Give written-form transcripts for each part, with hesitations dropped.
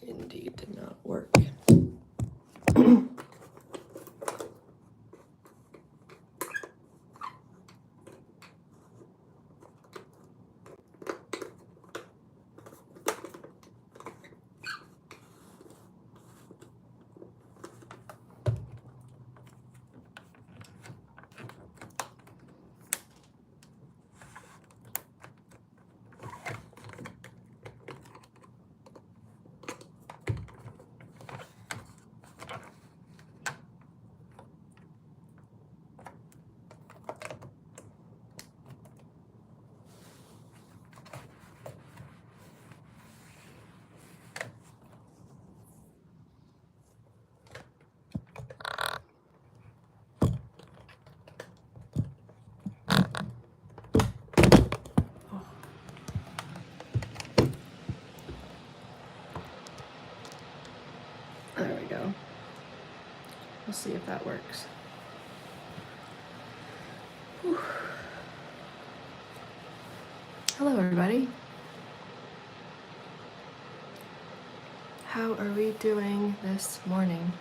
indeed did not work. There we go. We'll see if that works. Whew. Hello, everybody. How are we doing this morning?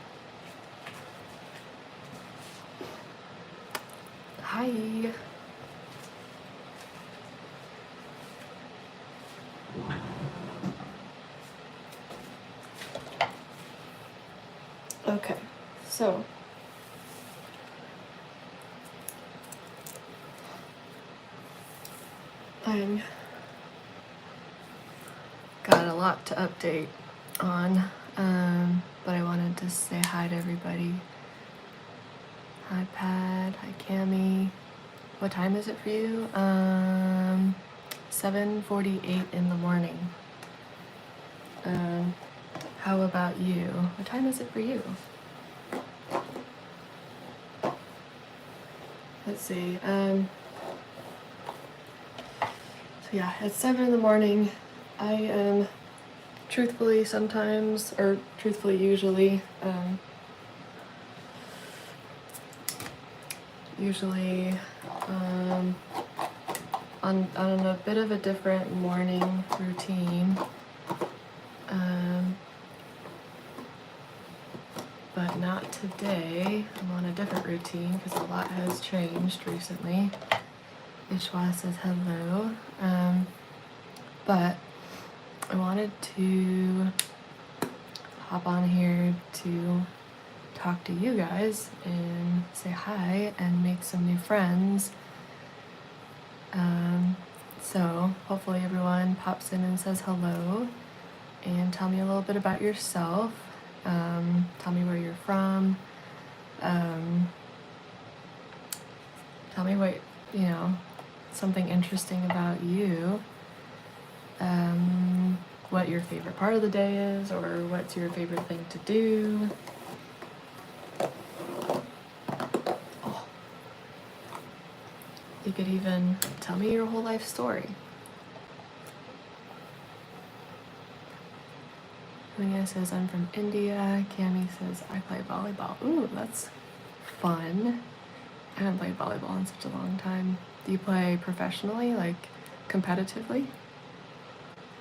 Hi. Okay, so I'm got a lot to update on, but I wanted to say hi to everybody. Hi Pat, hi Cami. What time is it for you? 7:48 in the morning. How about you? What time is it for you? Let's see. So yeah, it's 7 in the morning. I am truthfully sometimes, or truthfully usually, on a bit of a different morning routine, but not today. I'm on a different routine because a lot has changed recently. Ishwa says hello, but I wanted to hop on here to talk to you guys and say hi and make some new friends. So hopefully everyone pops in and says hello and tell me a little bit about yourself. Tell me where you're from. Tell me what, something interesting about you. What your favorite part of the day is, or what's your favorite thing to do. Oh. You could even tell me your whole life story. Munya says, I'm from India. Cami says, I play volleyball. Ooh, that's fun. I haven't played volleyball in such a long time. Do you play professionally, like competitively?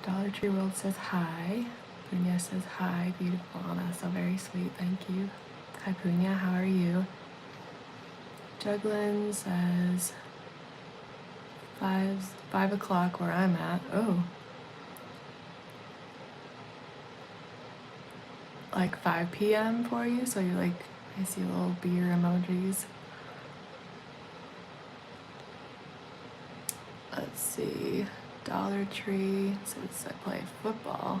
Dollar Tree World says hi. Punya says hi. Beautiful, Anna. So very sweet. Thank you. Hi, Punya. How are you? Juglin says 5 o'clock where I'm at. Oh. Like 5 p.m. for you? So you're like, I see little beer emojis. Let's see. Dollar Tree says I play football.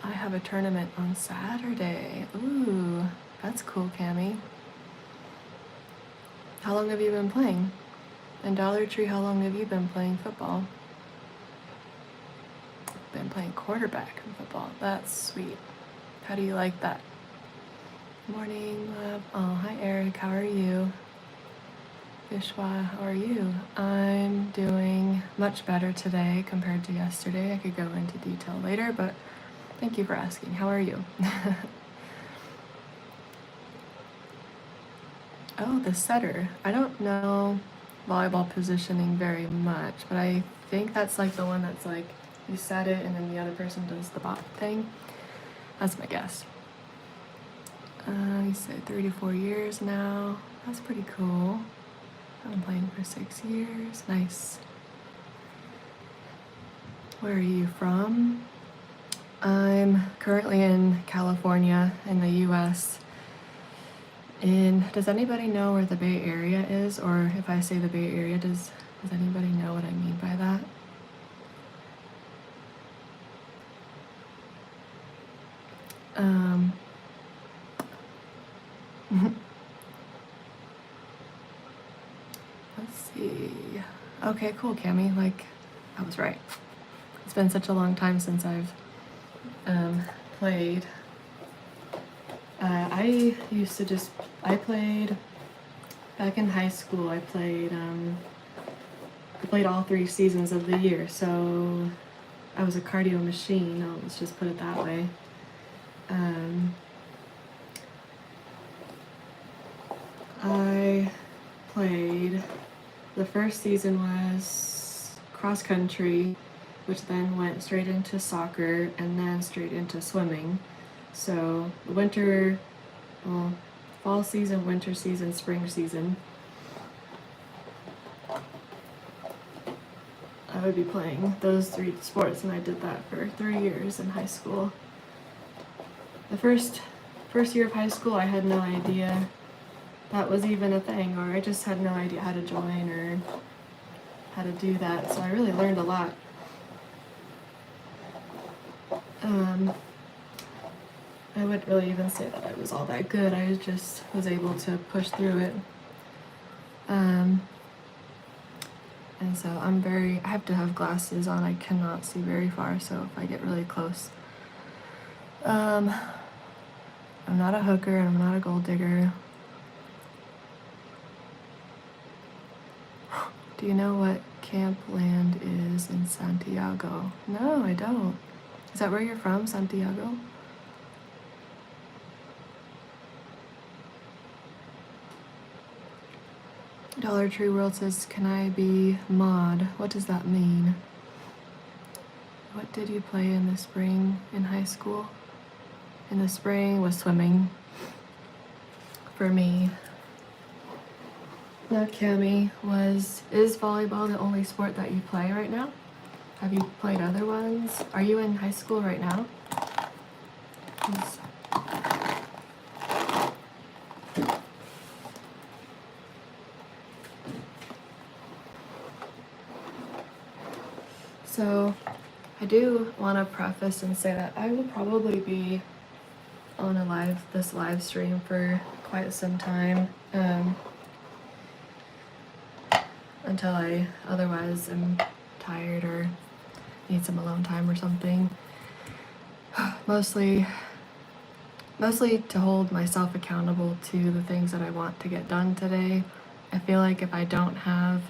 I have a tournament on Saturday. Ooh, that's cool, Cami. How long have you been playing? And Dollar Tree, how long have you been playing football? Been playing quarterback in football. That's sweet. How do you like that? Morning, love. Oh, hi, Eric. How are you? Vishwa, how are you? I'm doing much better today compared to yesterday. I could go into detail later, but thank you for asking. How are you? Oh, the setter. I don't know volleyball positioning very much, but I think that's like the one that's like you set it and then the other person does the bop thing. That's my guess. You say 34 years now. That's pretty cool. I've been playing for 6 years. Nice. Where are you from? I'm currently in California in the US. Does anybody know where the Bay Area is? Or if I say the Bay Area, does anybody know what I mean by that? Let's see. Okay, cool, Cami. Like, I was right. It's been such a long time since I've played. I played back in high school. I played all 3 seasons of the year, so I was a cardio machine. Let's just put it that way. I played, the first season was cross country, which then went straight into soccer and then straight into swimming. So fall season, winter season, spring season, I would be playing those 3 sports, and I did that for 3 years in high school. The first year of high school, I had no idea that was even a thing, or I just had no idea how to join or how to do that, so I really learned a lot. I wouldn't really even say that I was all that good. I just was able to push through it. And so I have to have glasses on. I cannot see very far, so if I get really close. I'm not a hooker and I'm not a gold digger. Do you know what Camp Land is in Santiago? No, I don't. Is that where you're from, Santiago? Dollar Tree World says, can I be mod? What does that mean? What did you play in the spring in high school? In the spring was swimming for me. Now, Cami, is volleyball the only sport that you play right now? Have you played other ones? Are you in high school right now? So, I do want to preface and say that I will probably be on this live stream for quite some time, until I otherwise am tired or need some alone time or something. Mostly to hold myself accountable to the things that I want to get done today. I feel like if I don't have,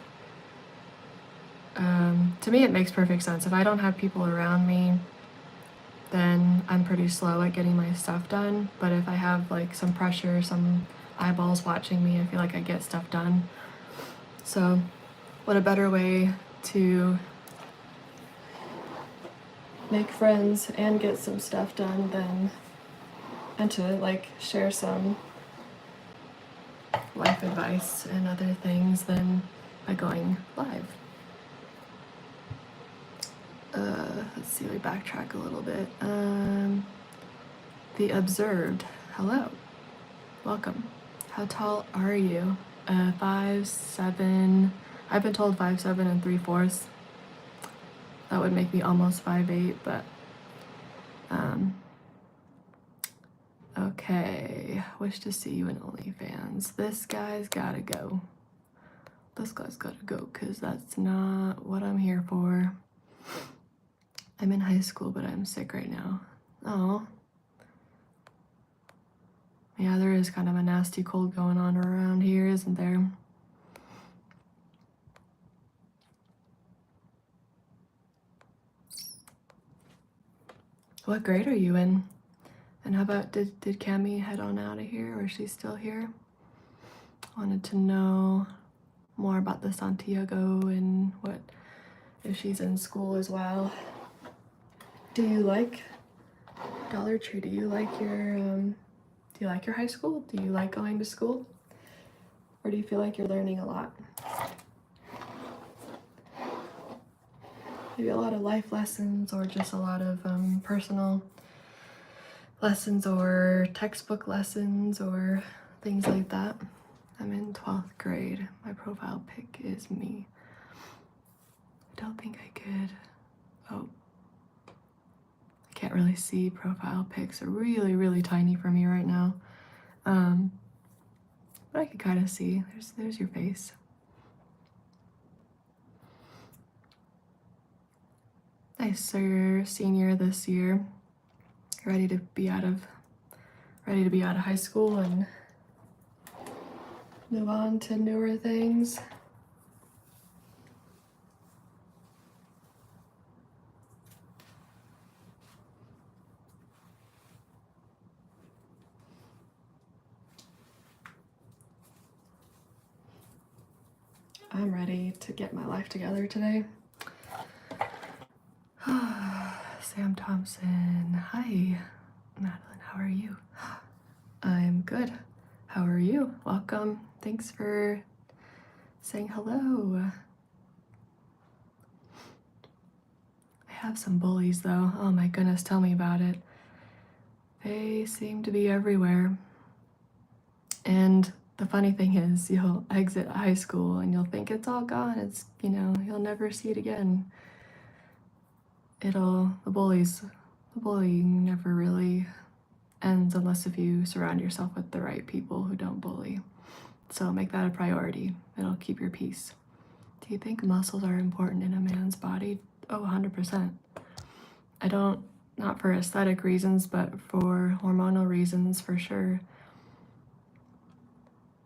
to me it makes perfect sense. If I don't have people around me, then I'm pretty slow at getting my stuff done. But if I have like some pressure, some eyeballs watching me, I feel like I get stuff done. So what a better way to make friends and get some stuff done and to like share some life advice and other things than by going live. Let's see, we backtrack a little bit. The Observed, hello, welcome. How tall are you? 5'7". I've been told 5'7" and 3/4. That would make me almost 5'8", but okay. Wish to see you in OnlyFans. This guy's gotta go. This guy's gotta go, because that's not what I'm here for. I'm in high school, but I'm sick right now. Oh. Yeah, there is kind of a nasty cold going on around here, isn't there? What grade are you in? And how about, did Cami head on out of here, or is she still here? Wanted to know more about the Santiago and what, if she's in school as well. Do you like Dollar Tree, do you like your high school? Do you like going to school? Or do you feel like you're learning a lot? Maybe a lot of life lessons or just a lot of personal lessons or textbook lessons or things like that. I'm in 12th grade. My profile pic is me. I don't think I could. Oh, I can't really see. Profile pics are really, really tiny for me right now. But I could kind of see. There's your face. Nice. So you're a senior this year. Ready to be out of high school and move on to newer things. I'm ready to get my life together today. Sam Thompson. Hi, Madeline. How are you? I'm good. How are you? Welcome. Thanks for saying hello. I have some bullies though. Oh my goodness, tell me about it. They seem to be everywhere. And the funny thing is, you'll exit high school and you'll think it's all gone. It's, you'll never see it again. The bullying never really ends unless if you surround yourself with the right people who don't bully. So make that a priority. It'll keep your peace. Do you think muscles are important in a man's body? Oh, 100%. Not for aesthetic reasons, but for hormonal reasons for sure.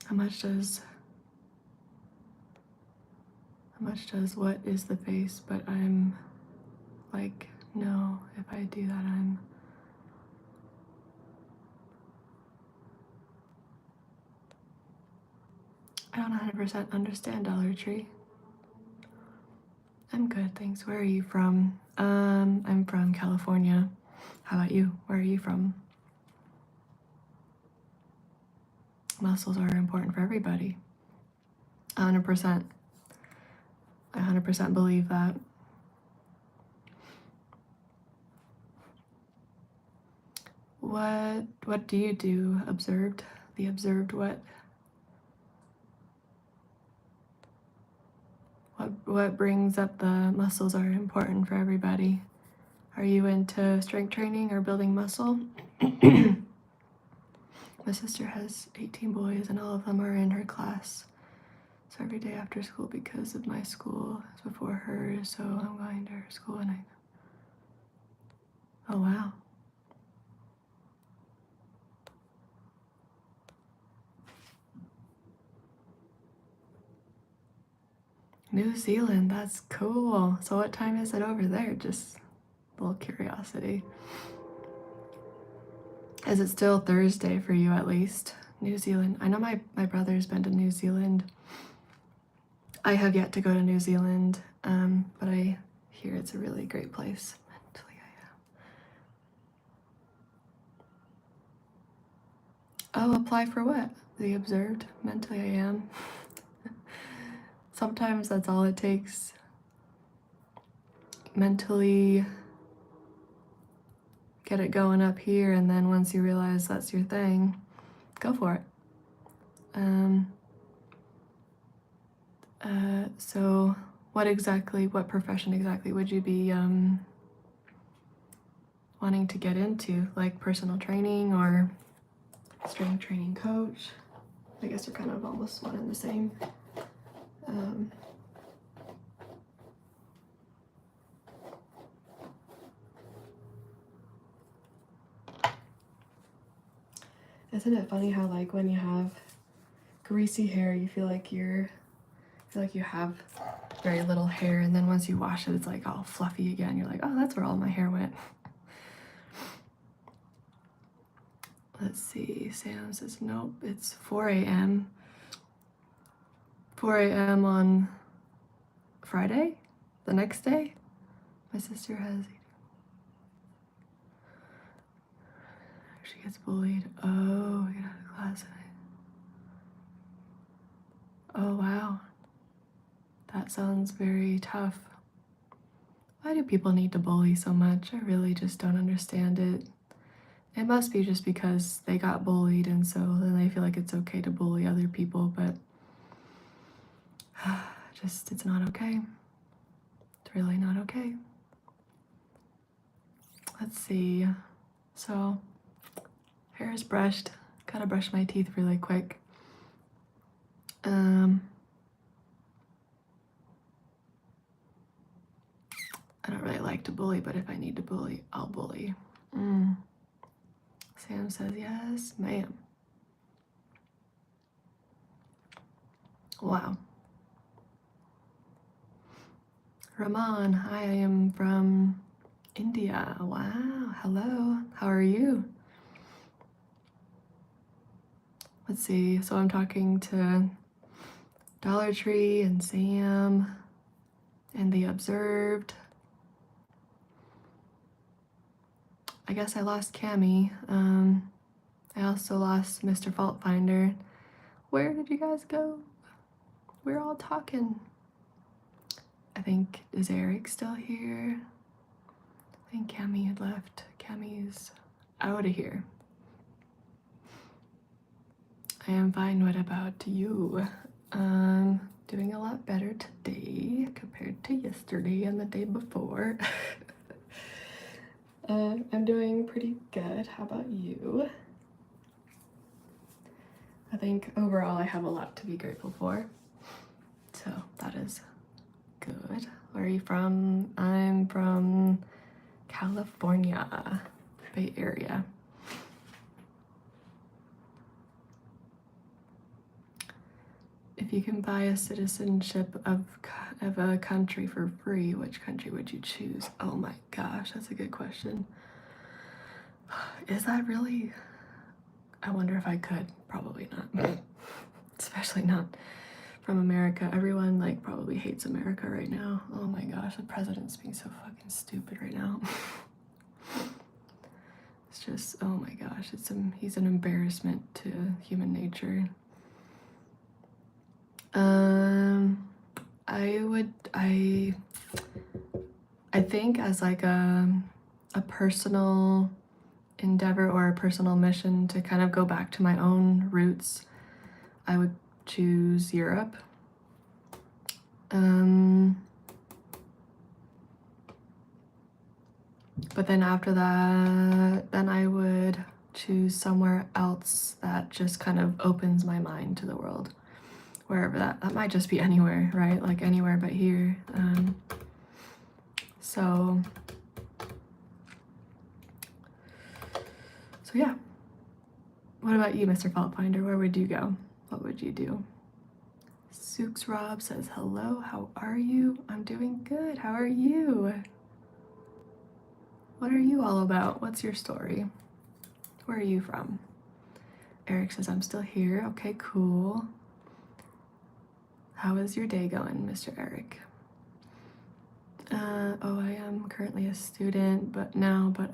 How much does what is the face? But I'm like, no, if I do that, I don't 100% understand Dollar Tree. I'm good, thanks. Where are you from? I'm from California. How about you? Where are you from? Muscles are important for everybody. 100%. I 100% believe that. What do you do? Observed? The observed what? What brings up the muscles are important for everybody? Are you into strength training or building muscle? My sister has 18 boys and all of them are in her class. So every day after school, because of my school is before hers, so I'm going to her school and oh wow. New Zealand, that's cool. So what time is it over there? Just a little curiosity. Is it still Thursday for you at least? New Zealand. I know my brother's been to New Zealand. I have yet to go to New Zealand, but I hear it's a really great place. Mentally, I am. Oh, apply for what? The observed. Mentally, I am. Sometimes that's all it takes. Mentally get it going up here, and then once you realize that's your thing, go for it. So what profession exactly would you be wanting to get into? Like personal training or strength training coach? I guess they're kind of almost one and the same. Isn't it funny how like when you have greasy hair, you feel like you have very little hair, and then once you wash it, it's like all fluffy again. You're like, oh, that's where all my hair went. Let's see. Sam says nope. It's 4 a.m. 4 a.m. on Friday, the next day. My sister has. She gets bullied. Oh, we get out of class tonight. Oh, wow. That sounds very tough. Why do people need to bully so much? I really just don't understand it. It must be just because they got bullied and so then they feel like it's okay to bully other people, but just, it's not okay. It's really not okay. Let's see. So, hair is brushed. Gotta brush my teeth really quick. I don't really like to bully, but if I need to bully, I'll bully. Sam says yes, ma'am. Wow. Raman, hi, I am from India. Wow, hello, how are you? Let's see, so I'm talking to Dollar Tree and Sam and The Observed. I guess I lost Cami. I also lost Mr. Faultfinder. Where did you guys go? We're all talking. I think, is Eric still here? I think Cami had left. Cami's out of here. I am fine. What about you? Doing a lot better today compared to yesterday and the day before. I'm doing pretty good. How about you? I think overall I have a lot to be grateful for. So that is good. Where are you from? I'm from California, Bay Area. If you can buy a citizenship of a country for free, which country would you choose? Oh my gosh, that's a good question. Is that really? I wonder if I could. Probably not. Especially not from America. Everyone like probably hates America right now. Oh my gosh, the president's being so fucking stupid right now. It's just, oh my gosh, he's an embarrassment to human nature. I think as like a personal endeavor or a personal mission to kind of go back to my own roots, I would choose Europe. But then after that, then I would choose somewhere else that just kind of opens my mind to the world. Wherever that might just be anywhere, right? Like anywhere but here. So yeah. What about you, Mr. Faultfinder? Where would you go? What would you do? Sooks Rob says, hello, how are you? I'm doing good, how are you? What are you all about? What's your story? Where are you from? Eric says, I'm still here. Okay, cool. How is your day going, Mr. Eric? Oh, I am currently a student, but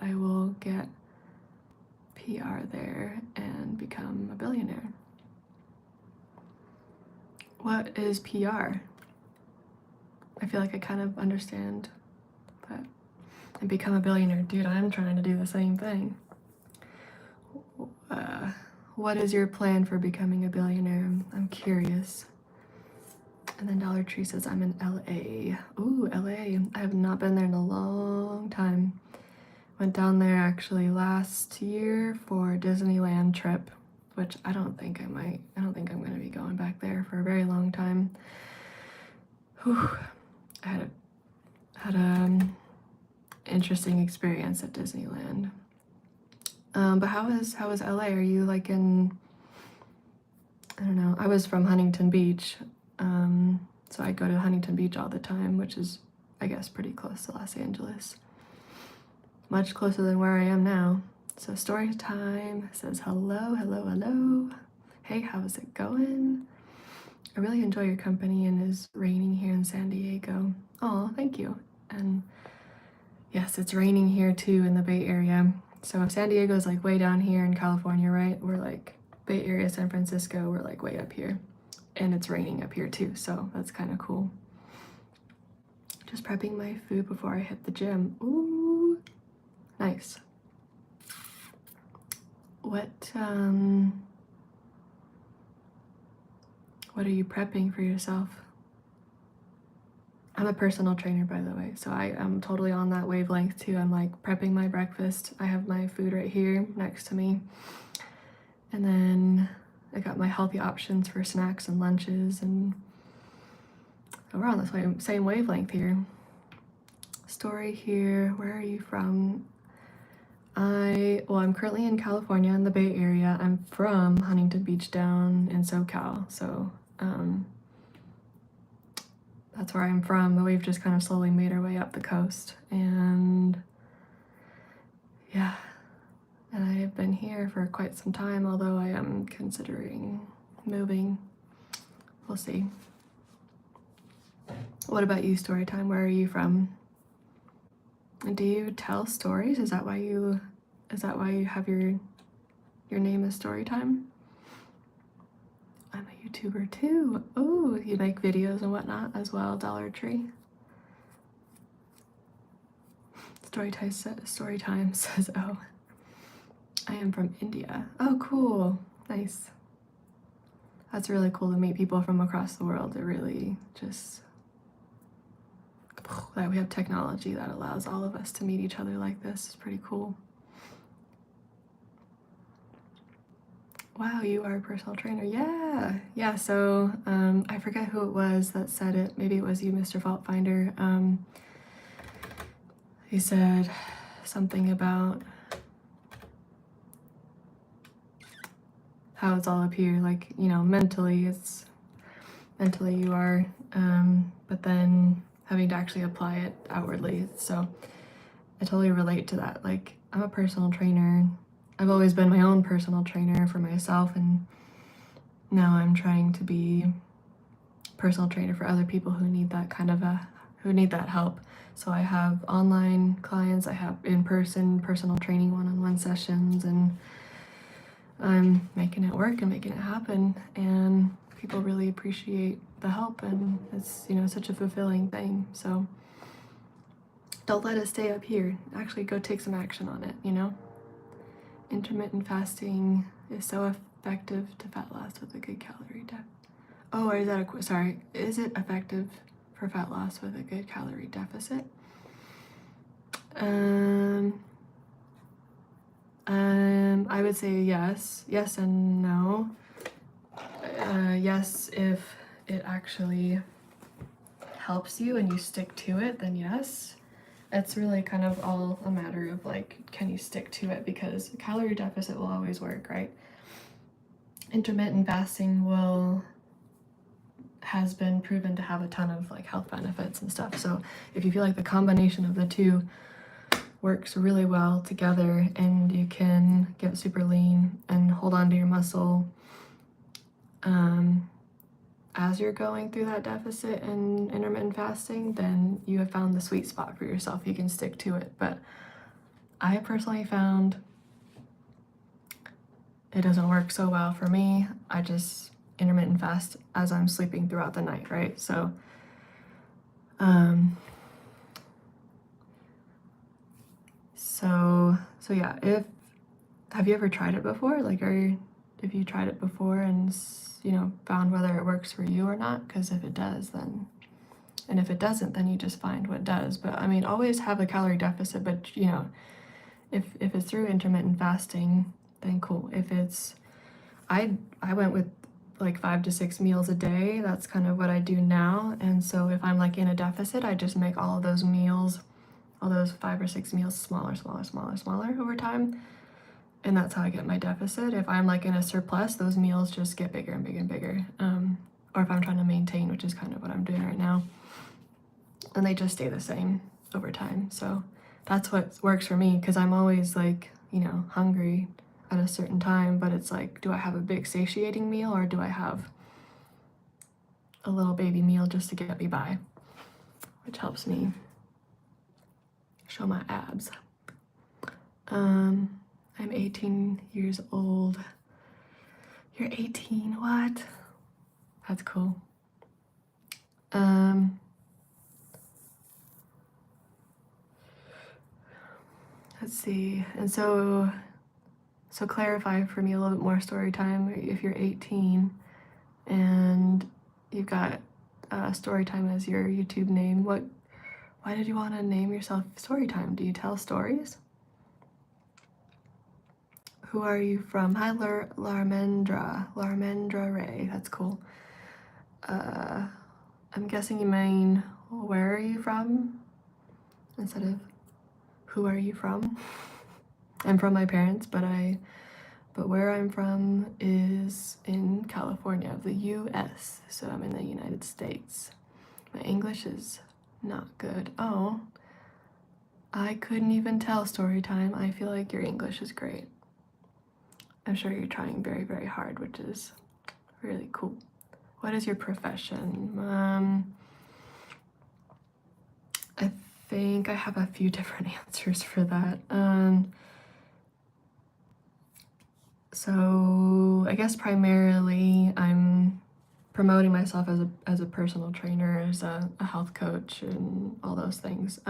I will get PR there and become a billionaire. What is PR? I feel like I kind of understand, but and become a billionaire. Dude, I'm trying to do the same thing. What is your plan for becoming a billionaire? I'm curious. And then Dollar Tree says, I'm in LA. Ooh, LA. I have not been there in a long time. Went down there actually last year for a Disneyland trip, which I don't think I'm going to be going back there for a very long time. Whew. I had a interesting experience at Disneyland. But how is LA? Are you like in, I don't know, I was from Huntington Beach, so I go to Huntington Beach all the time, which is, I guess, pretty close to Los Angeles. Much closer than where I am now. So story time says, hello, hello, hello. Hey, how's it going? I really enjoy your company and it's raining here in San Diego. Oh, thank you. And yes, it's raining here too in the Bay Area. So if San Diego is like way down here in California, right? We're like Bay Area, San Francisco, we're like way up here. And it's raining up here too, so that's kind of cool. Just prepping my food before I hit the gym. Ooh, nice. What are you prepping for yourself? I'm a personal trainer, by the way, so I am totally on that wavelength too. I'm like prepping my breakfast. I have my food right here next to me. And then I got my healthy options for snacks and lunches, and we're on the same wavelength here. Story here, where are you from? I'm currently in California in the Bay Area. I'm from Huntington Beach down in SoCal, so that's where I'm from, but we've just kind of slowly made our way up the coast. And yeah, and I have been here for quite some time, although I am considering moving. We'll see. What about you, story time? Where are you from? And do you tell stories? Is that why you have your name is Storytime? I'm a YouTuber too. Oh, you make videos and whatnot as well, Dollar Tree. Storytime says, oh, I am from India. Oh, cool. Nice. That's really cool to meet people from across the world. It really just, that we have technology that allows all of us to meet each other like this. It's pretty cool. Wow, you are a personal trainer. Yeah. So I forget who it was that said it. Maybe it was you, Mr. Fault Finder. He said something about how it's all up here. Like, you know, mentally you are, but then having to actually apply it outwardly. So I totally relate to that. Like, I'm a personal trainer. I've always been my own personal trainer for myself, and now I'm trying to be personal trainer for other people who need that who need that help. So I have online clients, I have in-person personal training one-on-one sessions, and I'm making it work and making it happen, and people really appreciate the help, and it's, you know, such a fulfilling thing. So don't let it stay up here. Actually go take some action on it, you know? Intermittent fasting is so effective to fat loss with a good calorie deficit. Oh, or is that sorry, is it effective for fat loss with a good calorie deficit? I would say yes and no. Yes, if it actually helps you and you stick to it, then yes. It's really kind of all a matter of like, can you stick to it? Because calorie deficit will always work, right? Intermittent fasting has been proven to have a ton of like health benefits and stuff. So if you feel like the combination of the two works really well together, and you can get super lean and hold on to your muscle as you're going through that deficit and intermittent fasting, then you have found the sweet spot for yourself. You can stick to it. But I personally found it doesn't work so well for me. I just intermittent fast as I'm sleeping throughout the night, right? So so yeah, have you ever tried it before? Like, if you tried it before and, you know, found whether it works for you or not? Because if it does, then, and if it doesn't, then you just find what does. But I mean, always have a calorie deficit, but you know, if it's through intermittent fasting, then cool. If it's, I went with like 5 to 6 meals a day. That's kind of what I do now. And so if I'm like in a deficit, I just make all of those meals, all those 5 or 6 meals smaller over time. And that's how I get my deficit. If I'm like in a surplus, those meals just get bigger and bigger and bigger. Or if I'm trying to maintain, which is kind of what I'm doing right now, and they just stay the same over time. So that's what works for me, because I'm always like, you know, hungry at a certain time, but it's like, do I have a big satiating meal, or do I have a little baby meal just to get me by, which helps me show my abs. I'm 18 years old. You're 18, what? That's cool. Let's see. And so clarify for me a little bit more story time. If you're 18 and you've got Storytime as your YouTube name, why did you want to name yourself Storytime? Do you tell stories? Who are you from? Hi, Larmendra Ray. That's cool. I'm guessing you mean where are you from instead of who are you from? I'm from my parents, but where I'm from is in California, the US. So I'm in the United States. My English is not good. Oh, I couldn't even tell Storytime. I feel like your English is great. I'm sure you're trying very, very hard, which is really cool. What is your profession? I think I have a few different answers for that. So I guess primarily I'm promoting myself as a personal trainer, as a health coach, and all those things.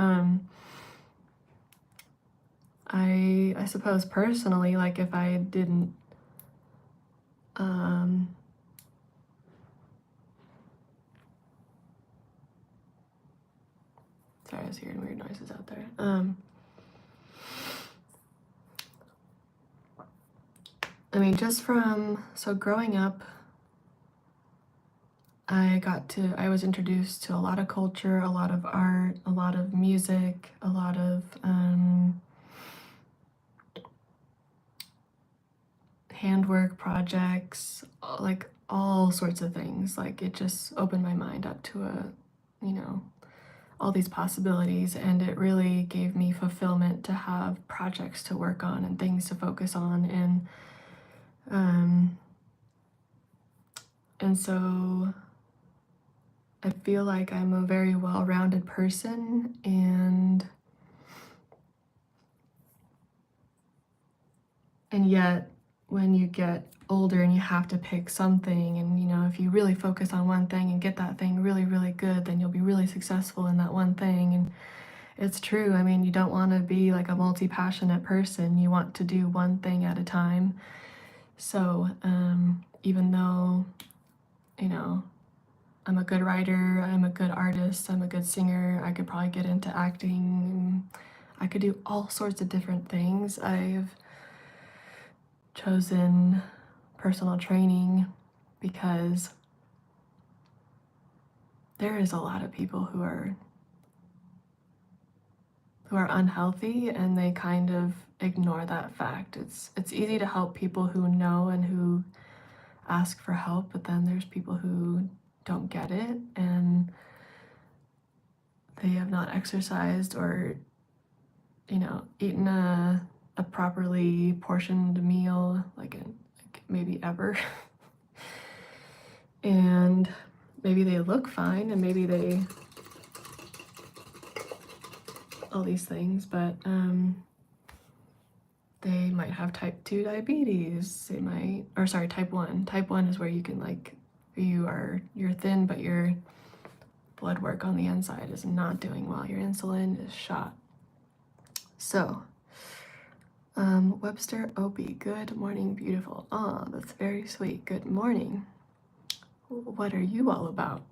I suppose personally, like if I didn't sorry, I was hearing weird noises out there. I mean, just from growing up, I was introduced to a lot of culture, a lot of art, a lot of music, a lot of handwork projects, like all sorts of things. Like it just opened my mind up to all these possibilities, and it really gave me fulfillment to have projects to work on and things to focus on, and so I feel like I'm a very well-rounded person, and yet when you get older and you have to pick something, and if you really focus on one thing and get that thing really, really good, then you'll be really successful in that one thing. And it's true. I mean, you don't want to be like a multi-passionate person. You want to do one thing at a time. So even though I'm a good writer, I'm a good artist, I'm a good singer, I could probably get into acting, I could do all sorts of different things. I've chosen personal training because there is a lot of people who are unhealthy, and they kind of ignore that fact. It's easy to help people who know and who ask for help, but then there's people who don't get it, and they have not exercised or eaten a properly portioned meal, like maybe ever. And maybe they look fine, and maybe they all these things, but they might have type 2 diabetes. They might, or sorry, type 1. Type 1 is where you can you're thin, but your blood work on the inside is not doing well. Your insulin is shot. So, Webster Opie, good morning, beautiful. Ah, that's very sweet. Good morning. What are you all about?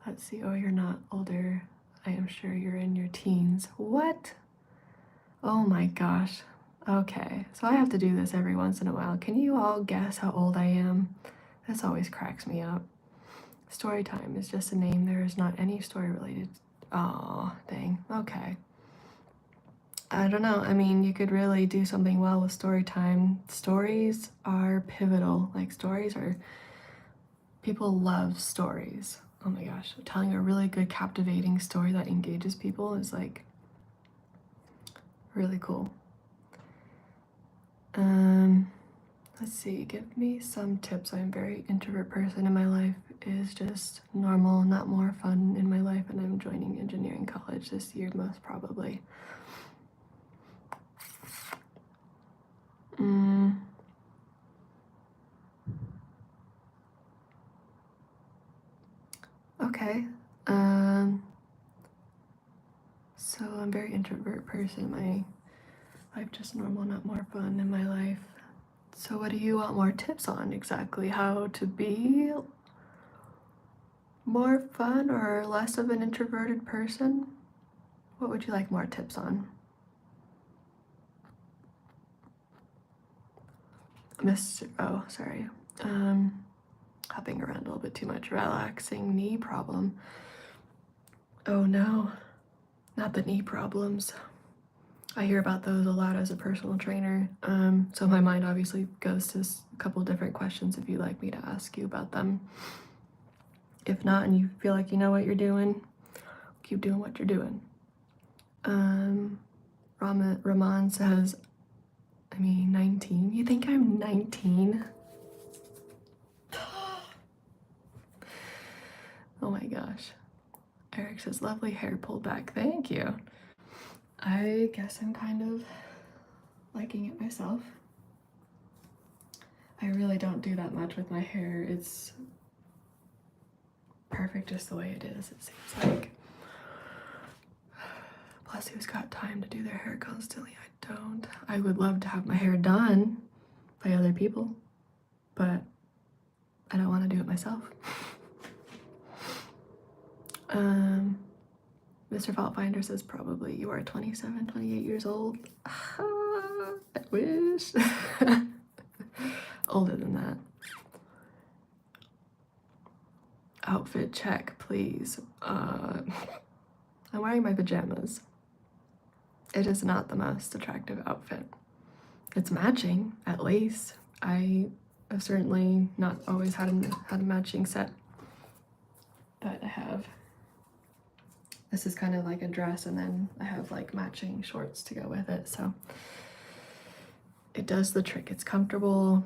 Let's see. Oh, you're not older. I am sure you're in your teens. What? Oh my gosh. Okay, so I have to do this every once in a while. Can you all guess how old I am? This always cracks me up. Storytime is just a name. There is not any story related. Oh, dang. Okay. I don't know. I mean, you could really do something well with Storytime. Stories are pivotal. Like, people love stories. Oh my gosh. Telling a really good, captivating story that engages people is like really cool. Let's see, give me some tips. I'm a very introvert person, and my life is just normal, not more fun in my life, and I'm joining engineering college this year, most probably. Okay. So I'm a very introvert person. My life just normal, not more fun in my life. So what do you want more tips on exactly? How to be more fun or less of an introverted person? What would you like more tips on? Oh, sorry. Hopping around a little bit too much. Relaxing knee problem. Oh no, not the knee problems. I hear about those a lot as a personal trainer. So my mind obviously goes to a couple different questions if you'd like me to ask you about them. If not, and you feel like you know what you're doing, keep doing what you're doing. Rahman says, 19. You think I'm 19? Oh my gosh. Eric says, lovely hair pulled back. Thank you. I guess I'm kind of liking it myself. I really don't do that much with my hair. It's perfect just the way it is, it seems like. Plus, who's got time to do their hair constantly? I don't. I would love to have my hair done by other people, but I don't want to do it myself. Mr. Faultfinder says probably you are 27, 28 years old. I wish. Older than that. Outfit check, please. I'm wearing my pajamas. It is not the most attractive outfit. It's matching, at least. I have certainly not always had a matching set, but I have. This is kind of like a dress, and then I have like matching shorts to go with it, so it does the trick. It's comfortable.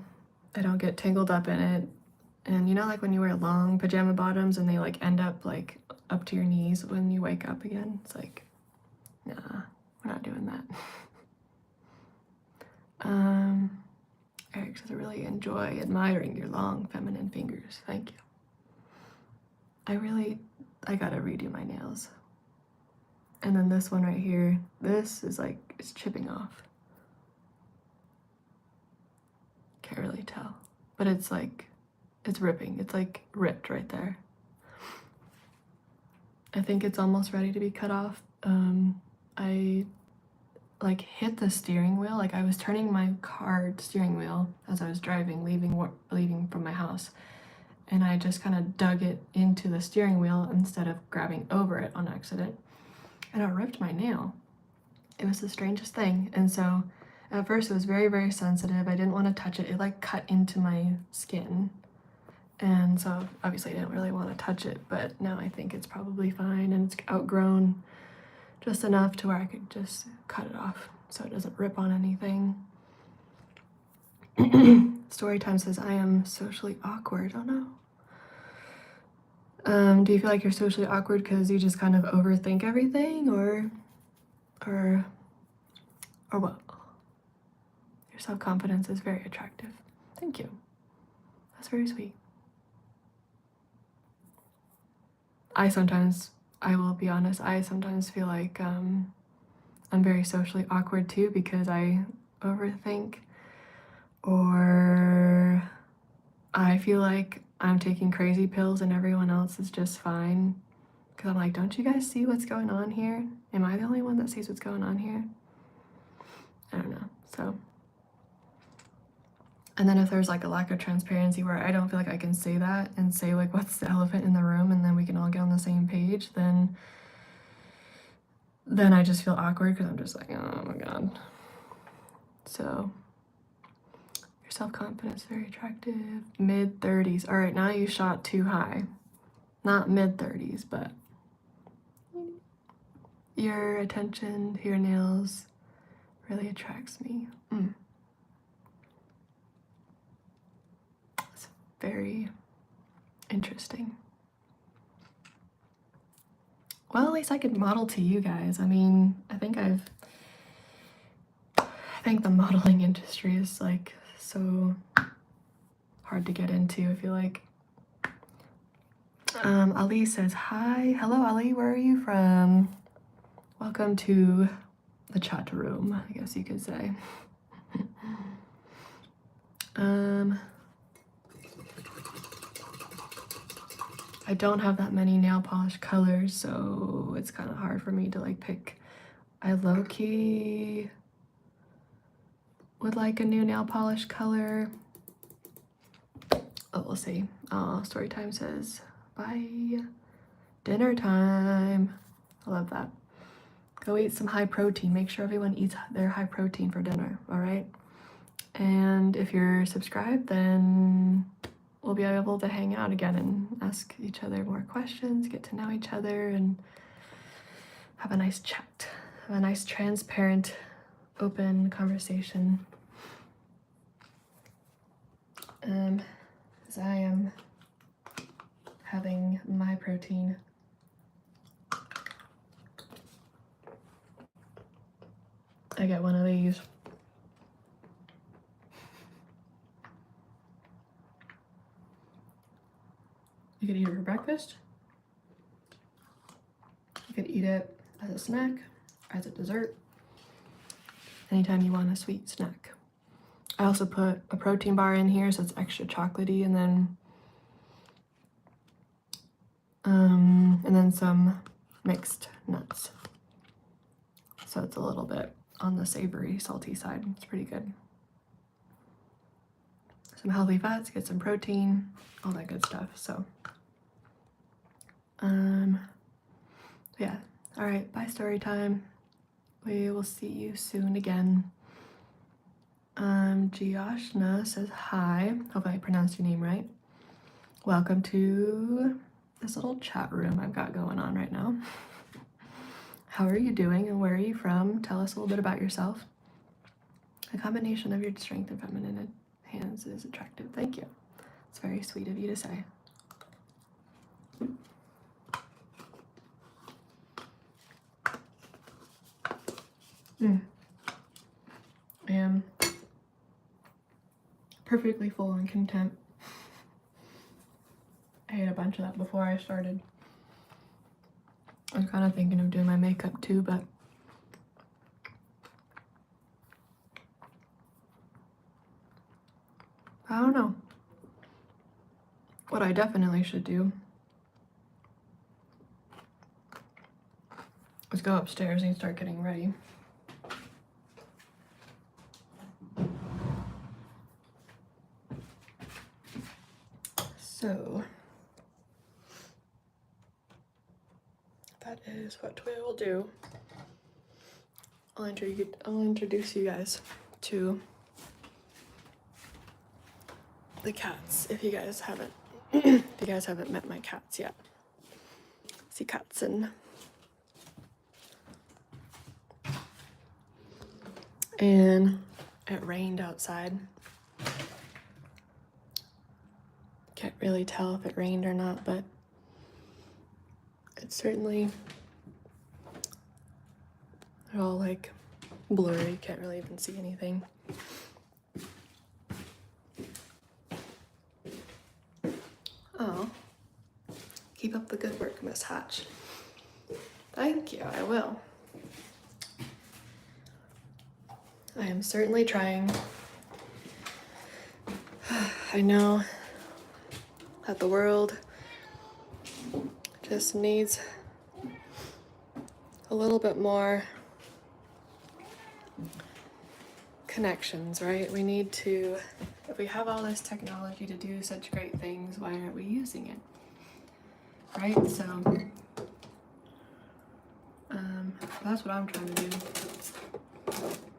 I don't get tangled up in it. And you know, like when you wear long pajama bottoms and they like end up like up to your knees when you wake up again, it's like, nah, we're not doing that. Eric says, I really enjoy admiring your long feminine fingers. Thank you. I gotta redo my nails. And then this one right here, this is like, it's chipping off. Can't really tell, but it's like, it's ripping. It's like ripped right there. I think it's almost ready to be cut off. I like hit the steering wheel. Like I was turning my car steering wheel as I was driving, leaving from my house. And I just kind of dug it into the steering wheel instead of grabbing over it on accident. And it ripped my nail. It was the strangest thing. And so at first it was very, very sensitive. I didn't want to touch it. It like cut into my skin. And so obviously I didn't really want to touch it, but now I think it's probably fine and it's outgrown just enough to where I could just cut it off so it doesn't rip on anything. Storytime says, I am socially awkward. Oh no. Do you feel like you're socially awkward because you just kind of overthink everything or what? Your self-confidence is very attractive. Thank you. That's very sweet. I will be honest, I sometimes feel like I'm very socially awkward too because I overthink, or I feel like I'm taking crazy pills and everyone else is just fine. Because I'm like, don't you guys see what's going on here? Am I the only one that sees what's going on here? I don't know, so. And then if there's like a lack of transparency where I don't feel like I can say that and say like what's the elephant in the room and then we can all get on the same page, then I just feel awkward because I'm just like, oh my god. So your self-confidence very attractive. Mid-30s. All right, now you shot too high. Not mid-30s, but your attention to your nails really attracts me. It's very interesting. Well, at least I could model to you guys. I mean, I think think the modeling industry is like so hard to get into, I feel like. Ali says, hi. Hello, Ali. Where are you from? Welcome to the chat room, I guess you could say. I don't have that many nail polish colors, so it's kind of hard for me to like pick. I low-key would like a new nail polish color. Oh, we'll see. Storytime says, bye. Dinner time. I love that. Go eat some high protein. Make sure everyone eats their high protein for dinner, all right? And if you're subscribed, then we'll be able to hang out again and ask each other more questions, get to know each other, and have a nice chat. Have a nice, transparent, open conversation. As I am having my protein. I get one of these. You could eat it for breakfast. You could eat it as a snack, as a dessert, anytime you want a sweet snack. I also put a protein bar in here so it's extra chocolatey, and then some mixed nuts. So it's a little bit on the savory, salty side. It's pretty good. Some healthy fats, get some protein, all that good stuff. So yeah. All right, bye story time. We will see you soon again. Gioshna says hi. Hope I pronounced your name right. Welcome to this little chat room I've got going on right now. How are you doing and where are you from? Tell us a little bit about yourself. A combination of your strength and feminine hands is attractive. Thank you. It's very sweet of you to say. I am perfectly full and content. I ate a bunch of that before I started. I was kind of thinking of doing my makeup too, but I don't know. What I definitely should do is go upstairs and start getting ready. So that is what we will do. I'll introduce you guys to the cats if you guys haven't met my cats yet. See Katzen. And it rained outside. Can't really tell if it rained or not, but it's certainly all like blurry. Can't really even see anything. Oh, keep up the good work, Miss Hatch. Thank you, I will. I am certainly trying. I know that the world just needs a little bit more connections, right? We need to, if we have all this technology to do such great things, why aren't we using it? Right? So that's what I'm trying to do.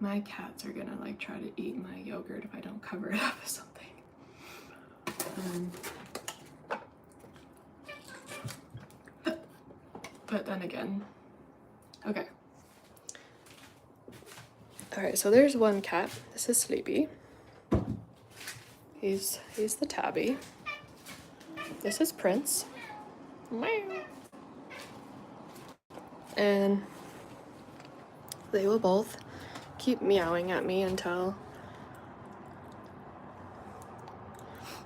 My cats are gonna like try to eat my yogurt if I don't cover it up with something. But then again, okay. All right, so there's one cat. This is Sleepy. He's the tabby. This is Prince. And they will both keep meowing at me until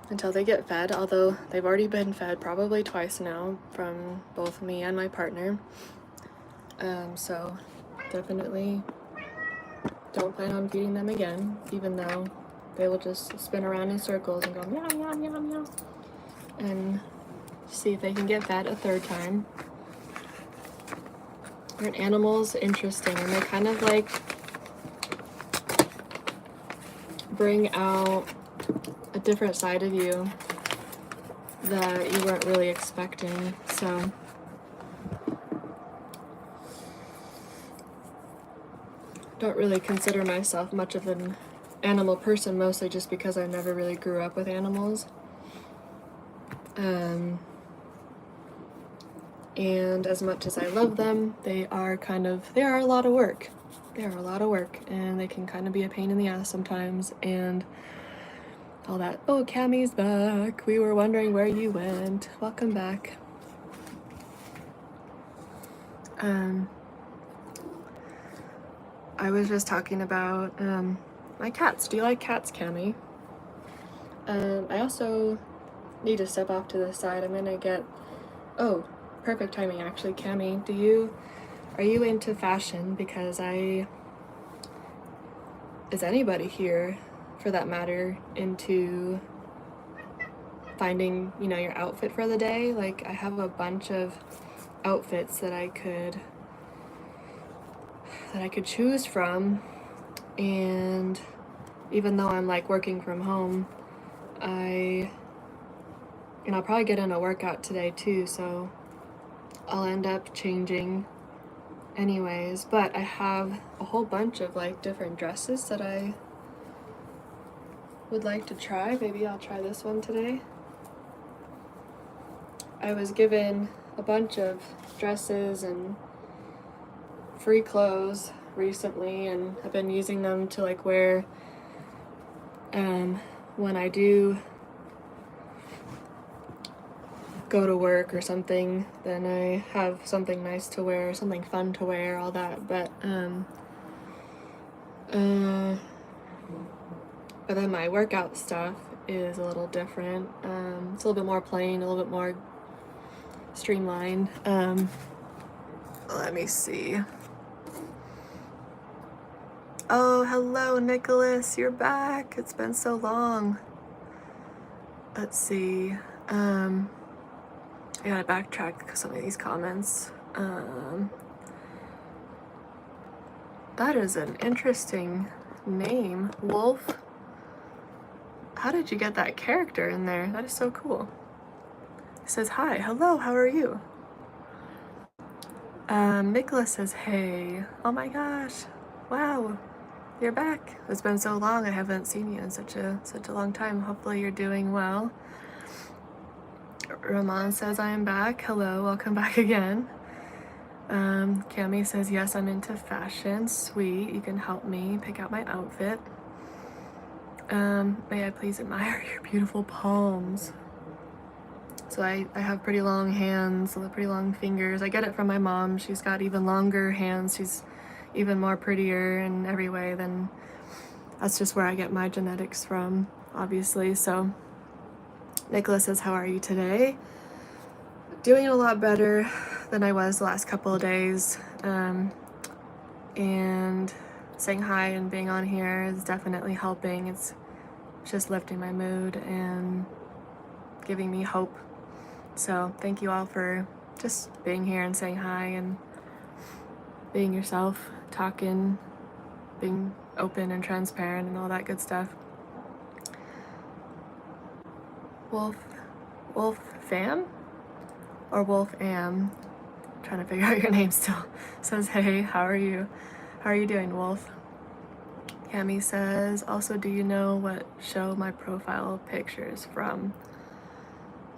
they get fed, although they've already been fed probably twice now from both me and my partner. So definitely don't plan on feeding them again, even though they will just spin around in circles and go meow, meow, meow, meow, and see if they can get fed a third time. Aren't animals interesting? And they kind of like bring out a different side of you that you weren't really expecting. So don't really consider myself much of an animal person, mostly just because I never really grew up with animals. And as much as I love them, they are a lot of work. They are a lot of work, and they can kind of be a pain in the ass sometimes, and all that. Oh, Cammie's back. We were wondering where you went. Welcome back. I was just talking about my cats. Do you like cats, Cammie? I also need to step off to the side. I'm gonna get... Oh, perfect timing actually. Cammie, are you into fashion? Because is anybody here, for that matter, into finding, your outfit for the day? Like, I have a bunch of outfits that I could choose from, and even though I'm like working from home, I'll probably get in a workout today too, so I'll end up changing anyways. But I have a whole bunch of like different dresses that I would like to try. Maybe I'll try this one today. I was given a bunch of dresses and free clothes recently, and I've been using them to like wear when I do go to work or something. Then I have something nice to wear, something fun to wear, all that. But then my workout stuff is a little different. It's a little bit more plain, a little bit more streamlined. Let me see. Oh, hello, Nicholas. You're back. It's been so long. Let's see. I gotta backtrack some of these comments. That is an interesting name, Wolf. How did you get that character in there? That is so cool. It says, hi, hello, how are you? Nicholas says, hey. Oh my gosh. Wow. You're back. It's been so long. I haven't seen you in such a long time. Hopefully you're doing well. Ramon says, I am back. Hello, welcome back again. Cammie says, yes, I'm into fashion. Sweet, you can help me pick out my outfit. May I please admire your beautiful palms? So I have pretty long hands, pretty long fingers. I get it from my mom. She's got even longer hands. She's even more prettier in every way than... That's just where I get my genetics from, obviously. So Nicholas says, how are you today? Doing a lot better than I was the last couple of days. And saying hi and being on here is definitely helping. It's just lifting my mood and giving me hope. So thank you all for just being here and saying hi and being yourself, talking, being open and transparent and all that good stuff. Wolf Fam? Or Wolf Am? I'm trying to figure out your name still. Says, hey, how are you? How are you doing, Wolf? Cammie says, also, do you know what show my profile picture is from?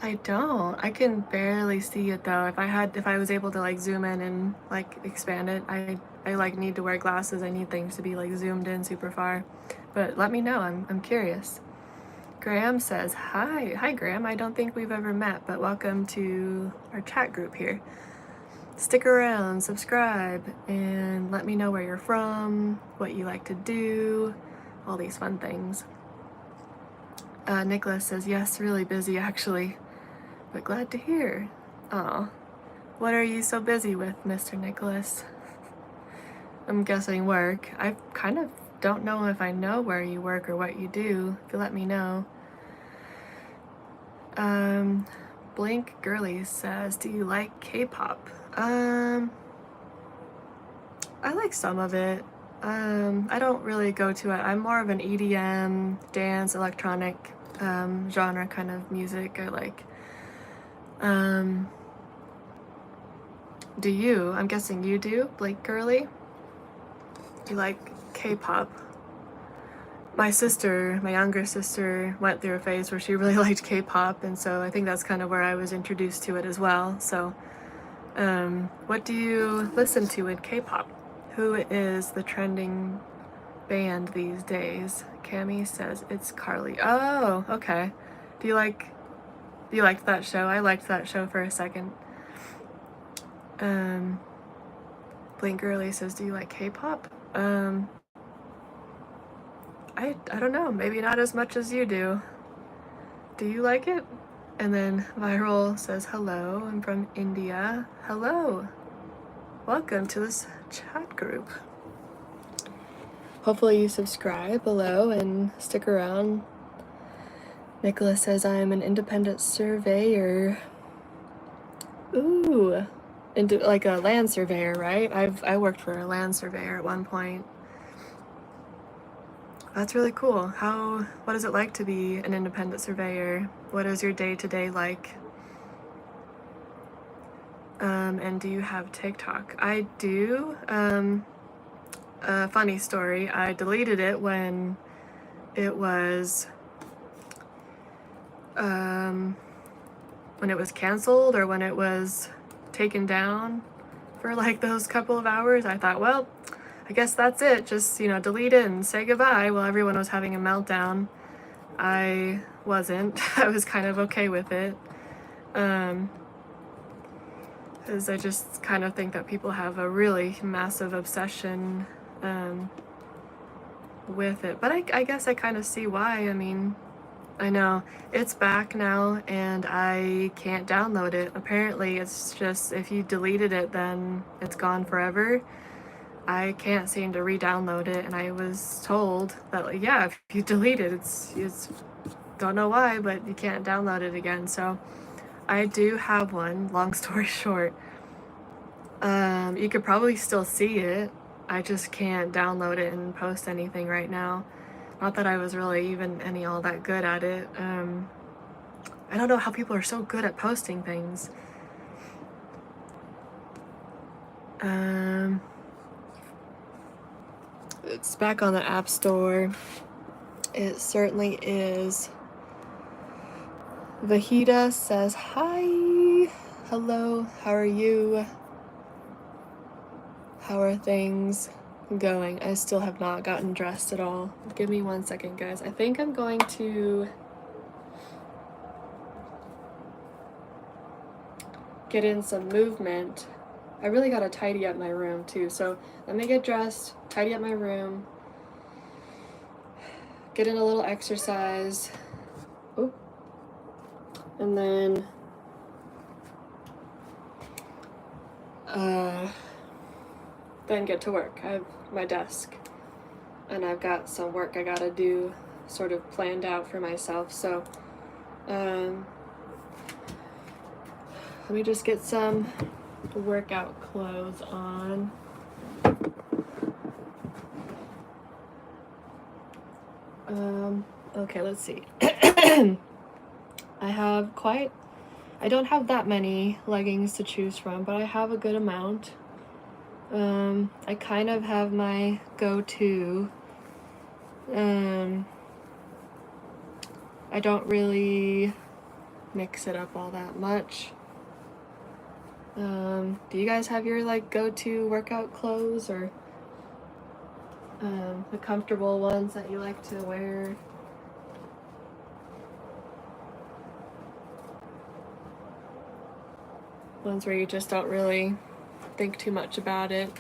I don't. I can barely see it though. If I was able to like zoom in and like expand it, I like need to wear glasses. I need things to be like zoomed in super far. But let me know. I'm curious. Graham says, hi. Hi, Graham. I don't think we've ever met, but welcome to our chat group here. stick around, subscribe, and let me know where you're from, what you like to do, all these fun things. Nicholas says, yes, really busy actually, but glad to hear. Aw, what are you so busy with, Mr. Nicholas? I'm guessing work. I kind of don't know if I know where you work or what you do. If you let me know. Blink Girly says, do you like K-pop? I like some of it. I don't really go to it. I'm more of an EDM, dance, electronic genre kind of music I like. Do you? I'm guessing you do, Blake Girly? You like K-pop? My sister, my younger sister, went through a phase where she really liked K-pop, and so I think that's kind of where I was introduced to it as well. So, what do you listen to in K-pop? Who is the trending band these days? Cami says it's Carly. Oh, okay. Do you like that show? I liked that show for a second. Blink Girly says, do you like K-pop? I don't know, maybe not as much as you do. Do you like it? And then Viral says, hello, I'm from India. Hello. Welcome to this chat group. Hopefully you subscribe below and stick around. Nicholas says, I am an independent surveyor. Ooh, like a land surveyor, right? I worked for a land surveyor at one point. That's really cool. What is it like to be an independent surveyor? What is your day-to-day like? And do you have TikTok? I do. A funny story, I deleted it when it was canceled or when it was taken down for like those couple of hours. I thought, well, I guess that's it. Just, delete it and say goodbye. While everyone was having a meltdown, I wasn't. I was kind of okay with it. Because I just kind of think that people have a really massive obsession with it. But I guess I kind of see why. I mean, I know it's back now and I can't download it. Apparently it's just if you deleted it then it's gone forever. I can't seem to re-download it, and I was told that, like, yeah, if you delete it, it's don't know why, but you can't download it again. So I do have one, long story short. You could probably still see it. I just can't download it and post anything right now. Not that I was really even all that good at it. I don't know how people are so good at posting things. It's back on the App Store. It certainly is. Vahida says, hi. Hello, how are you? How are things going? I still have not gotten dressed at all. Give me 1 second, guys. I think I'm going to get in some movement. I really gotta tidy up my room too. So let me get dressed, tidy up my room, get in a little exercise. Oh, and then get to work. I have my desk and I've got some work I gotta do sort of planned out for myself. So let me just get some workout clothes on. Okay, let's see. I don't have that many leggings to choose from, but I have a good amount. I kind of have my go-to. I don't really mix it up all that much. Do you guys have your like go-to workout clothes or the comfortable ones that you like to wear? Ones where you just don't really think too much about it.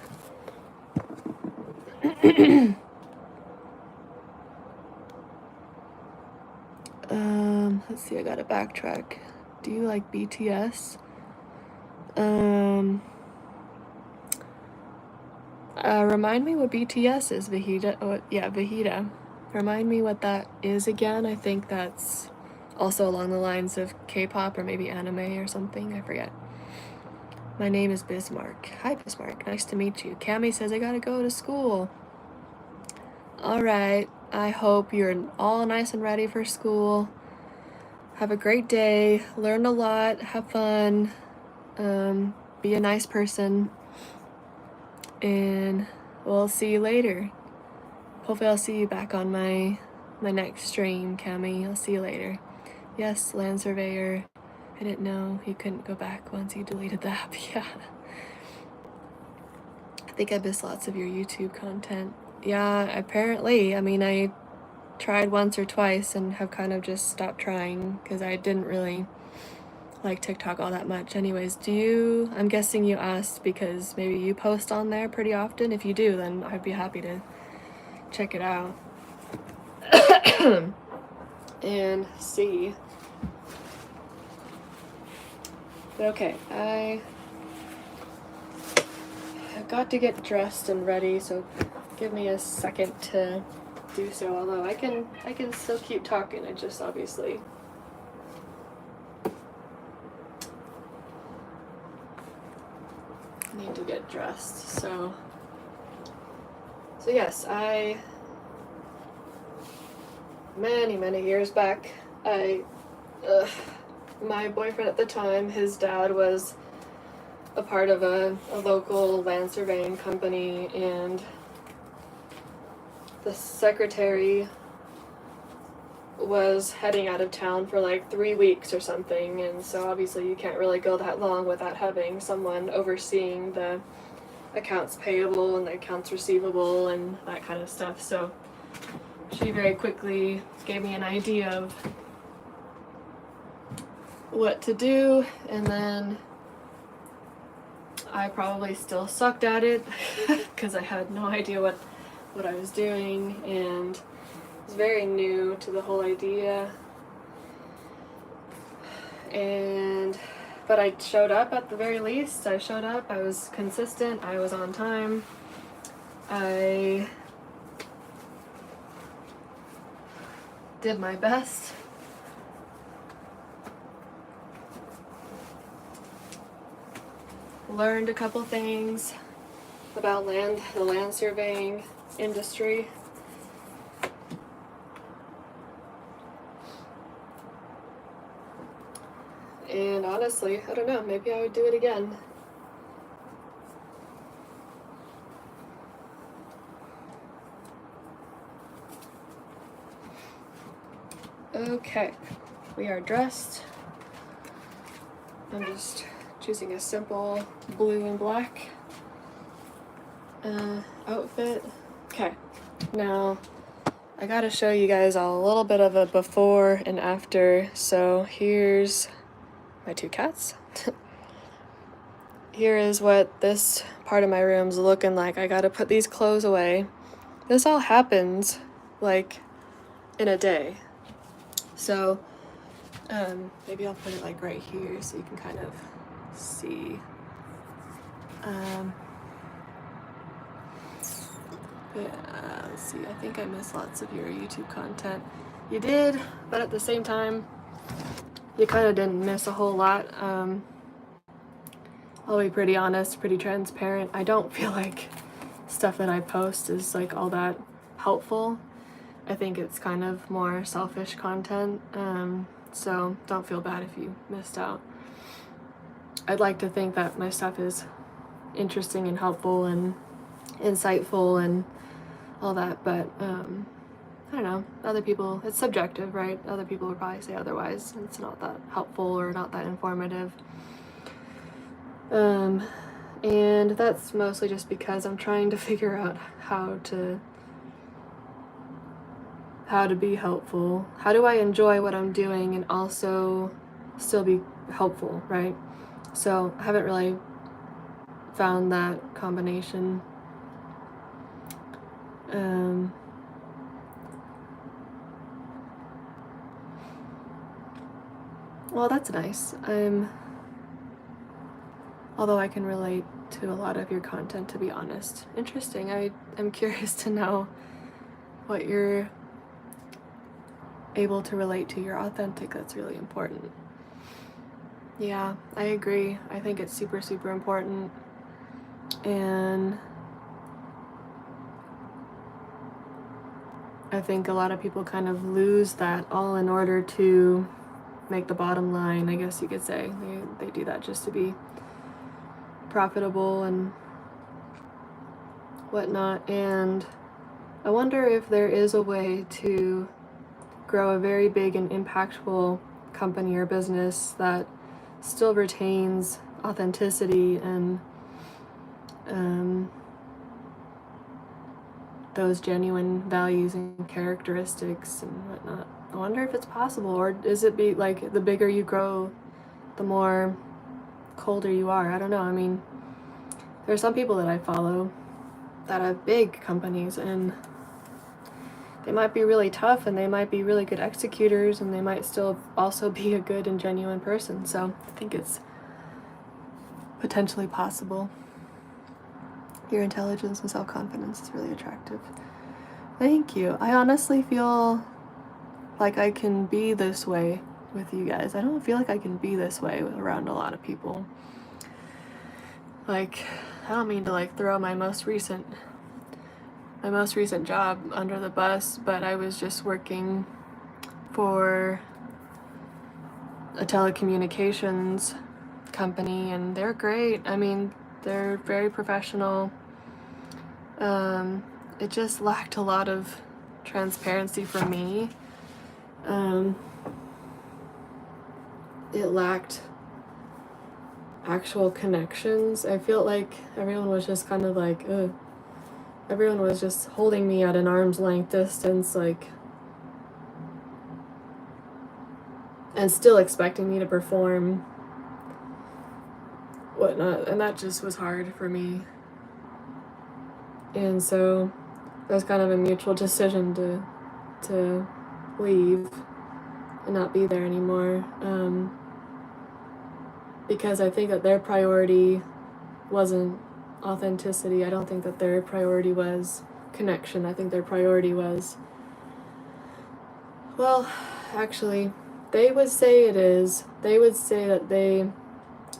Let's see, I gotta backtrack. Do you like BTS? Remind me what BTS is, Vahida. Oh, yeah, Vahida. Remind me what that is again. I think that's also along the lines of K-pop or maybe anime or something. I forget. My name is Bismarck. Hi, Bismarck. Nice to meet you. Cami says I gotta go to school. Alright. I hope you're all nice and ready for school. Have a great day. Learn a lot. Have fun. Be a nice person. And we'll see you later. Hopefully I'll see you back on my next stream, Cami. I'll see you later. Yes, Land Surveyor. I didn't know he couldn't go back once he deleted the app. Yeah. I think I missed lots of your YouTube content. Yeah, apparently. I mean, I tried once or twice and have kind of just stopped trying because I didn't really like TikTok all that much. Anyways, I'm guessing you asked because maybe you post on there pretty often. If you do, then I'd be happy to check it out and see. Okay, I got to get dressed and ready, so give me a second to do so. Although I can still keep talking. I just obviously need to get dressed. So yes, many years back, my boyfriend at the time, his dad was a part of a local land surveying company, and the secretary was heading out of town for like 3 weeks or something, and so obviously you can't really go that long without having someone overseeing the accounts payable and the accounts receivable and that kind of stuff. So she very quickly gave me an idea of what to do, and then I probably still sucked at it because I had no idea what I was doing and was very new to the whole idea. But I showed up at the very least. I showed up, I was consistent, I was on time. I did my best. Learned a couple things about the land surveying industry. And honestly, I don't know, maybe I would do it again. Okay, we are dressed. I'm just choosing a simple blue and black outfit. Okay, now I gotta show you guys a little bit of a before and after. So here's my two cats. Here is what this part of my room's looking like. I gotta put these clothes away. This all happens like in a day. So maybe I'll put it like right here so you can kind of see. Let's see, I think I missed lots of your YouTube content. You did, but at the same time, you kind of didn't miss a whole lot. I'll be pretty honest, pretty transparent. I don't feel like stuff that I post is like all that helpful. I think it's kind of more selfish content, so don't feel bad if you missed out. I'd like to think that my stuff is interesting and helpful and insightful and all that, but I don't know, other people, it's subjective, right? Other people would probably say otherwise. It's not that helpful or not that informative. And that's mostly just because I'm trying to figure out how to be helpful. How do I enjoy what I'm doing and also still be helpful, right? So I haven't really found that combination. Well, that's nice. Although I can relate to a lot of your content, to be honest. Interesting. I'm curious to know what you're able to relate to. You're authentic. That's really important. Yeah, I agree. I think it's super, super important. And I think a lot of people kind of lose that all in order to make the bottom line, I guess you could say. They do that just to be profitable and whatnot. And I wonder if there is a way to grow a very big and impactful company or business that still retains authenticity and those genuine values and characteristics and whatnot. I wonder if it's possible, or is it be like the bigger you grow, the more colder you are? I don't know. I mean, there are some people that I follow that have big companies, and they might be really tough and they might be really good executors, and they might still also be a good and genuine person. So I think it's potentially possible. Your intelligence and self-confidence is really attractive. Thank you. I honestly feel like I can be this way with you guys. I don't feel like I can be this way around a lot of people. Like, I don't mean to like throw my most recent job under the bus, but I was just working for a telecommunications company, and they're great. I mean, they're very professional. It just lacked a lot of transparency for me. It lacked actual connections. I felt like everyone was just kind of like, everyone was just holding me at an arm's length distance, like, and still expecting me to perform whatnot, and that just was hard for me. And so it was kind of a mutual decision to leave and not be there anymore, because I think that their priority wasn't authenticity. I don't think that their priority was connection. I think their priority was, well, actually, they would say it is. They would say that they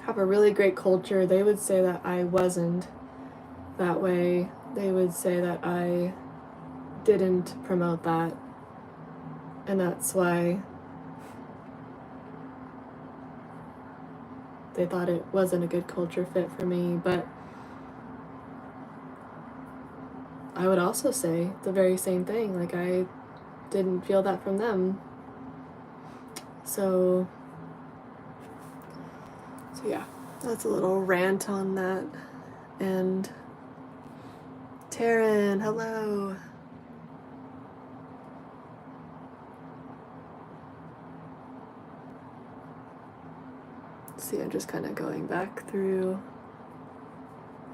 have a really great culture. They would say that I wasn't that way. They would say that I didn't promote that, and that's why they thought it wasn't a good culture fit for me. But I would also say the very same thing. Like, I didn't feel that from them. So yeah, that's a little rant on that. And Taryn, hello. See, I'm just kind of going back through,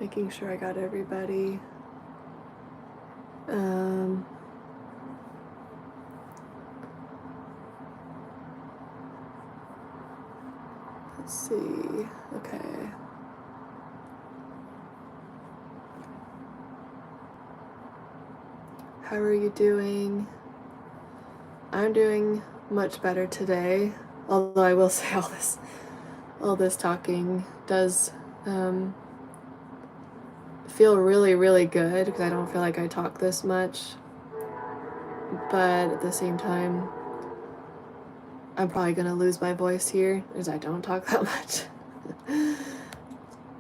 making sure I got everybody. Let's see. Okay. How are you doing? I'm doing much better today, although I will say all this talking does feel really, really good, because I don't feel like I talk this much. But at the same time, I'm probably gonna lose my voice here, as I don't talk that much.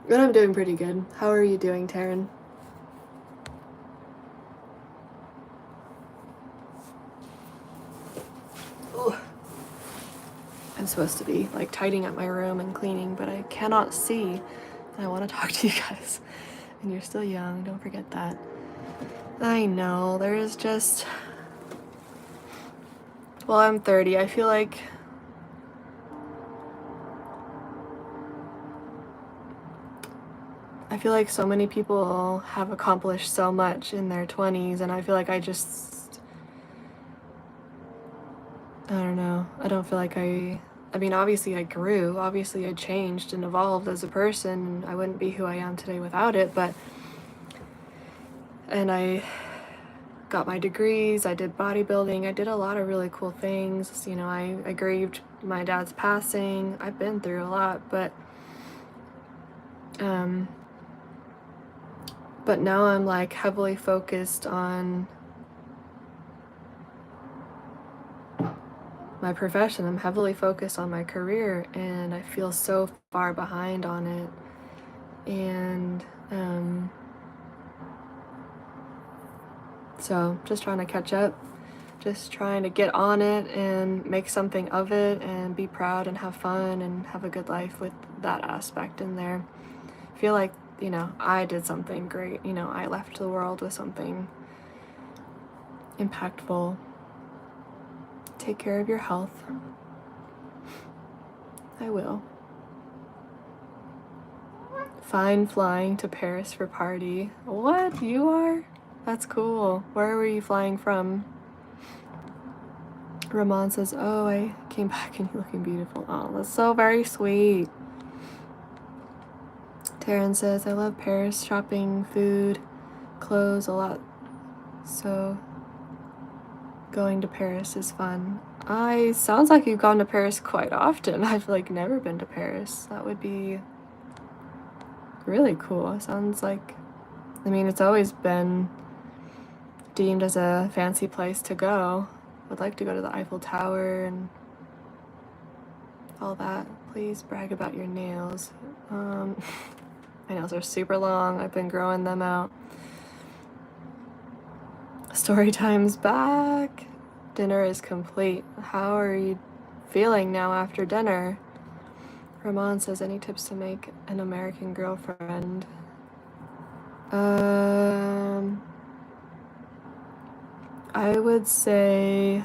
But I'm doing pretty good. How are you doing, Taryn? Ugh. I'm supposed to be like tidying up my room and cleaning, but I cannot see. I want to talk to you guys. And you're still young, don't forget that. I know, there is just... Well, I'm 30. I feel like I feel like so many people have accomplished so much in their 20s, and I feel like I don't know. I don't feel like I mean, obviously I grew, obviously I changed and evolved as a person. I wouldn't be who I am today without it, and I got my degrees, I did bodybuilding, I did a lot of really cool things. You know, I grieved my dad's passing. I've been through a lot, but now I'm like heavily focused on my profession. I'm heavily focused on my career, and I feel so far behind on it. And so just trying to catch up, just trying to get on it and make something of it and be proud and have fun and have a good life with that aspect in there. I feel like, you know, I did something great. You know, I left the world with something impactful. Take care of your health. I will. Fine flying to Paris for party. What? You are? That's cool. Where were you flying from? Ramon says, oh, I came back and you're looking beautiful. Oh, that's so very sweet. Taryn says, I love Paris, shopping, food, clothes, a lot. So going to Paris is fun. Sounds like you've gone to Paris quite often. I've like never been to Paris. That would be really cool. Sounds like, I mean, it's always been deemed as a fancy place to go. Would like to go to the Eiffel Tower and all that. Please brag about your nails. My nails are super long. I've been growing them out. Story time's back. Dinner is complete. How are you feeling now after dinner? Ramon says, any tips to make an American girlfriend? I would say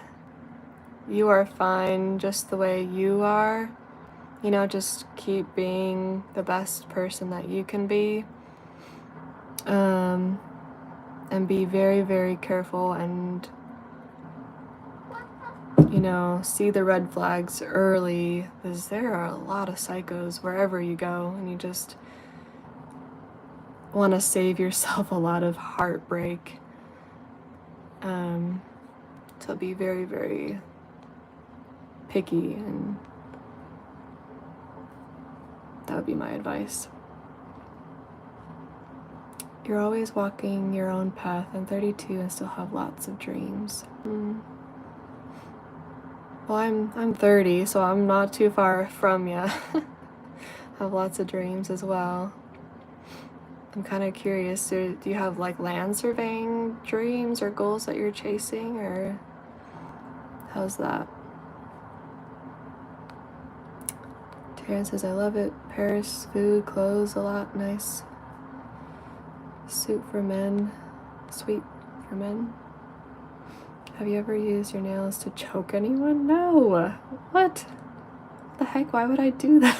you are fine just the way you are. You know, just keep being the best person that you can be. And be very, very careful and, you know, see the red flags early, because there are a lot of psychos wherever you go, and you just want to save yourself a lot of heartbreak. So be very, very picky, and that would be my advice. You're always walking your own path. I'm 32 and still have lots of dreams. Well, I'm 30, so I'm not too far from you. Have lots of dreams as well. I'm kind of curious, do you have like land surveying dreams or goals that you're chasing, or how's that? Taryn says, I love it. Paris, food, clothes, a lot. Nice. Suit for men. Sweet for men. Have you ever used your nails to choke anyone? No. What the heck? Why would I do that?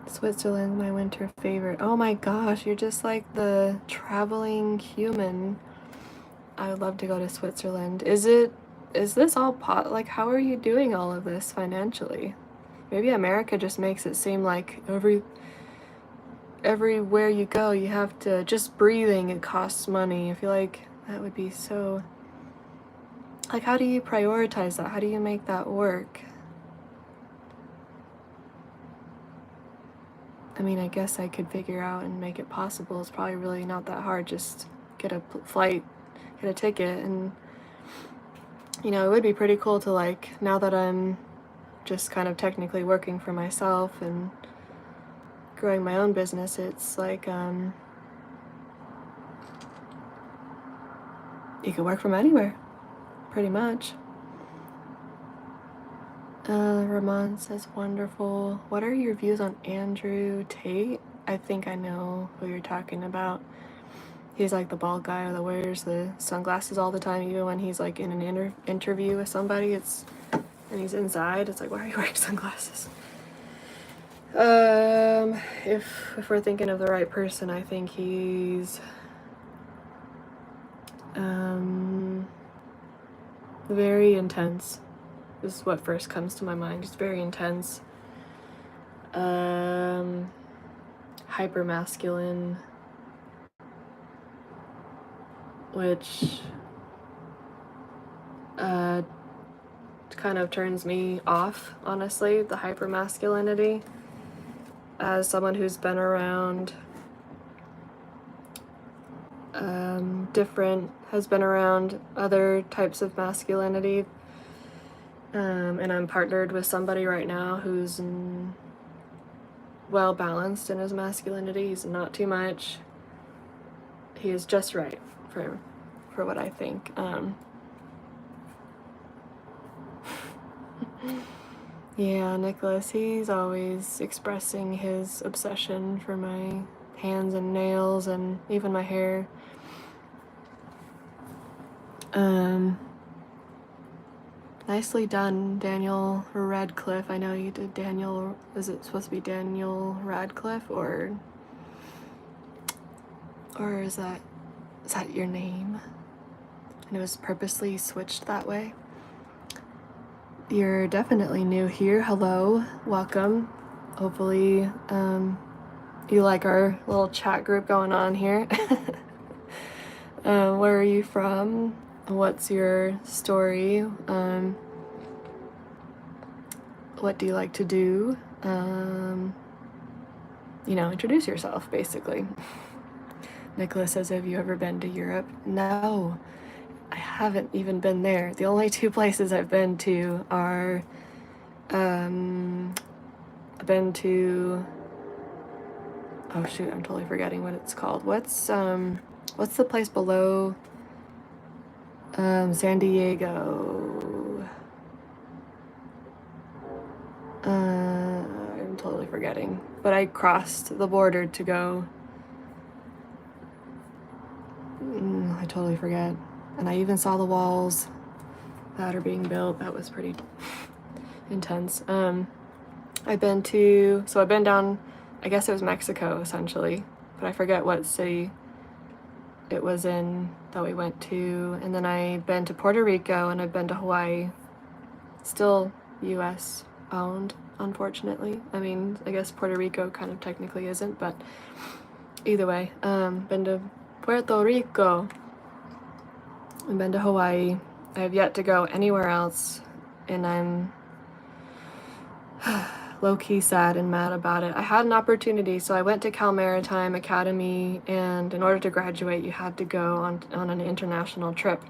Switzerland's my winter favorite. Oh my gosh, you're just like the traveling human. I would love to go to Switzerland. Is this all like, how are you doing all of this financially? Maybe America just makes it seem like everywhere you go, you have to, just breathing, it costs money. I feel like that would be so, like, how do you prioritize that? How do you make that work? I mean, I guess I could figure out and make it possible. It's probably really not that hard. Just get a flight, get a ticket, and, you know, it would be pretty cool to, like, now that I'm just kind of technically working for myself and growing my own business, it's like, you can work from anywhere, pretty much. Ramon says, wonderful. What are your views on Andrew Tate? I think I know who you're talking about. He's like the bald guy that wears the sunglasses all the time, even when he's like in an interview with somebody, and he's inside. It's like, why are you wearing sunglasses? If we're thinking of the right person, I think he's very intense. This is what first comes to my mind. Just very intense. Hyper masculine, which kind of turns me off, honestly, the hyper masculinity. As someone who's been around has been around other types of masculinity, and I'm partnered with somebody right now who's well balanced in his masculinity. He's not too much. He is just right for what I think. Yeah, Nicholas, he's always expressing his obsession for my hands and nails and even my hair. Nicely done, Daniel Radcliffe. I know you did Daniel. Is it supposed to be Daniel Radcliffe or is that your name? And it was purposely switched that way. You're definitely new here. Hello, welcome. Hopefully, you like our little chat group going on here. Where are you from? What's your story? What do you like to do? Introduce yourself, basically. Nicholas says, have you ever been to Europe? No, I haven't even been there. The only two places I've been to are, I've been to, oh shoot, I'm totally forgetting what it's called. What's the place below San Diego? I'm totally forgetting. But I crossed the border to go. I totally forget. And I even saw the walls that are being built. That was pretty intense. I've been down, I guess it was Mexico, essentially. But I forget what city it was in that we went to. And then I've been to Puerto Rico and I've been to Hawaii. Still US owned, unfortunately. I mean, I guess Puerto Rico kind of technically isn't, but either way. Been to Puerto Rico. I've been to Hawaii. I have yet to go anywhere else, and I'm low-key sad and mad about it. I had an opportunity, so I went to Cal Maritime Academy, and in order to graduate, you had to go on an international trip.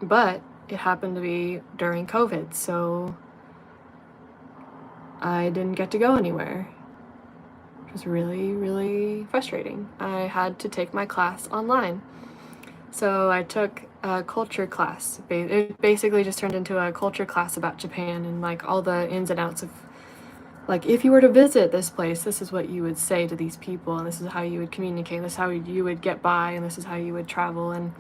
But it happened to be during COVID, so I didn't get to go anywhere. It was really, really frustrating. I had to take my class online. So I took a culture class. It basically just turned into a culture class about Japan and like all the ins and outs of, like, if you were to visit this place, this is what you would say to these people, and this is how you would communicate, this is how you would get by, and this is how you would travel, and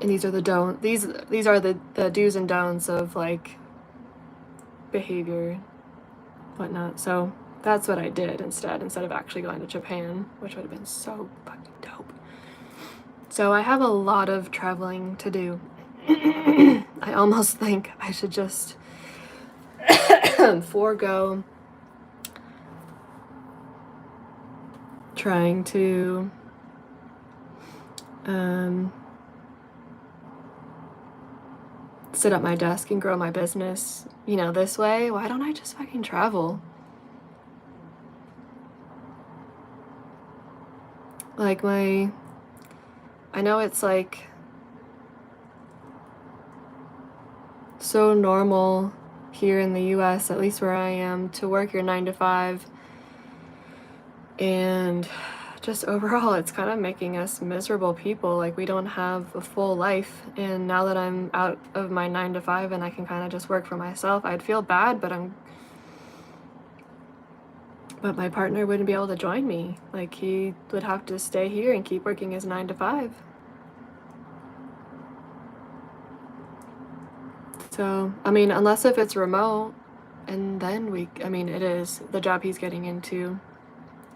these are the these are the do's and don'ts of like behavior, whatnot. So that's what I did instead of actually going to Japan, which would have been so fucking dope. So I have a lot of traveling to do. I almost think I should just forego trying to sit at my desk and grow my business, this way. Why don't I just fucking travel? Like I know it's like so normal here in the US, at least where I am, to work your 9 to 5, and just overall it's kind of making us miserable people. Like, we don't have a full life, and now that I'm out of my 9 to 5 and I can kind of just work for myself, I'd feel bad, but my partner wouldn't be able to join me. Like, he would have to stay here and keep working his 9 to 5. So, I mean, unless if it's remote, And then I mean, it is the job he's getting into,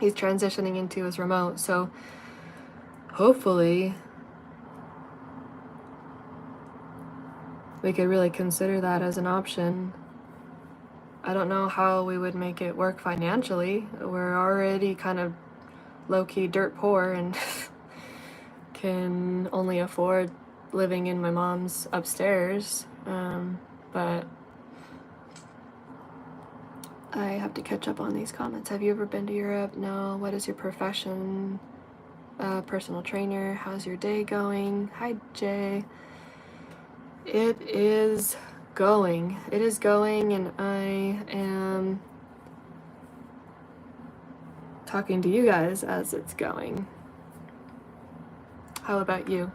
he's transitioning into is remote, so hopefully we could really consider that as an option. I don't know how we would make it work financially. We're already kind of low-key dirt poor and can only afford living in my mom's upstairs. But I have to catch up on these comments. Have you ever been to Europe? No. What is your profession? Personal trainer. How's your day going? Hi, Jay. It is going. It is going, and I am talking to you guys as it's going. How about you?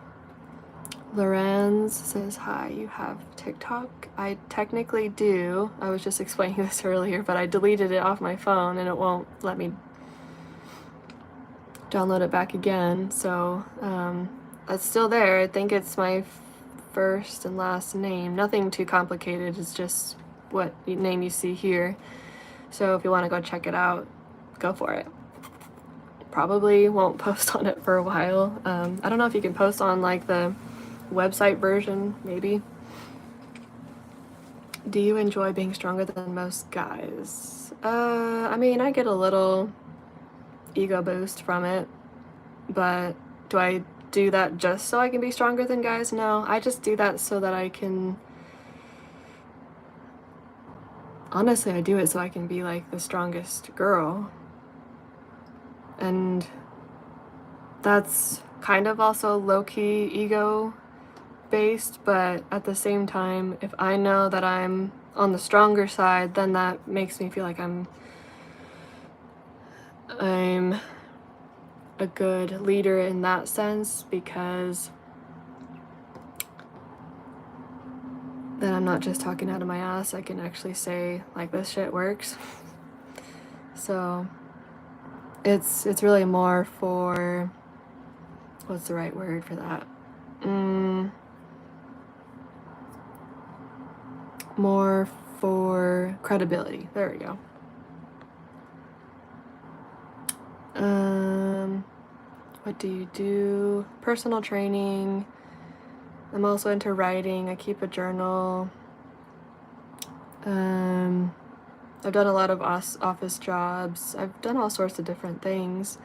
Lorenz says, hi, you have TikTok? I technically do. I was just explaining this earlier, but I deleted it off my phone and it won't let me download it back again. So it's still there. I think it's my first and last name. Nothing too complicated. It's just what name you see here. So if you want to go check it out, go for it. Probably won't post on it for a while. I don't know if you can post on like the website version, maybe. Do you enjoy being stronger than most guys? I mean, I get a little ego boost from it, but do I do that just so I can be stronger than guys? No, I just do that so that I can, honestly, I do it so I can be like the strongest girl. And that's kind of also low-key ego based, but at the same time, if I know that I'm on the stronger side, then that makes me feel like I'm a good leader in that sense, because then I'm not just talking out of my ass. I can actually say like, this shit works. So it's really more for, what's the right word for that? More for credibility. There we go. What do you do? Personal training. I'm also into writing. I keep a journal. I've done a lot of office jobs. I've done all sorts of different things.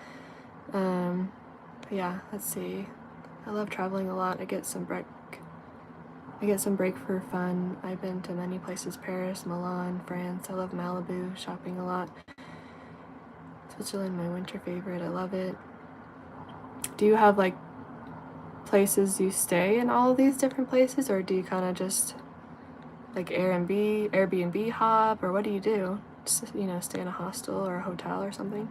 Yeah, let's see. I love traveling a lot. I get some break for fun. I've been to many places: Paris, Milan, France. I love Malibu, shopping a lot. Switzerland, my winter favorite. I love it. Do you have like places you stay in all of these different places, or do you kind of just like Airbnb hop, or what do you do? Just, stay in a hostel or a hotel or something?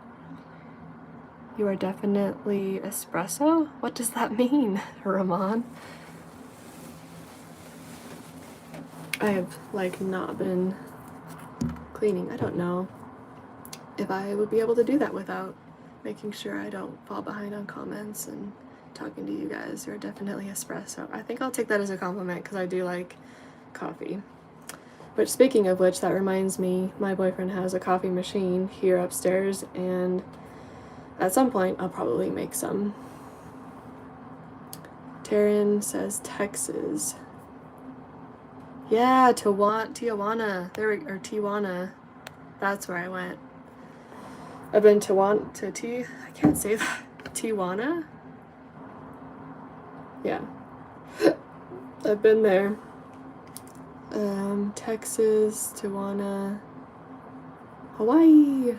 You are definitely espresso? What does that mean, Ramon? I have like not been cleaning. I don't know if I would be able to do that without making sure I don't fall behind on comments and talking to you guys. You're definitely espresso. I think I'll take that as a compliment because I do like coffee. But speaking of which, that reminds me, my boyfriend has a coffee machine here upstairs, and at some point I'll probably make some. Taryn says Texas. Yeah, Tijuana. Or Tijuana. That's where I went. I've been I can't say that. Tijuana? Yeah. I've been there. Texas, Tijuana, Hawaii.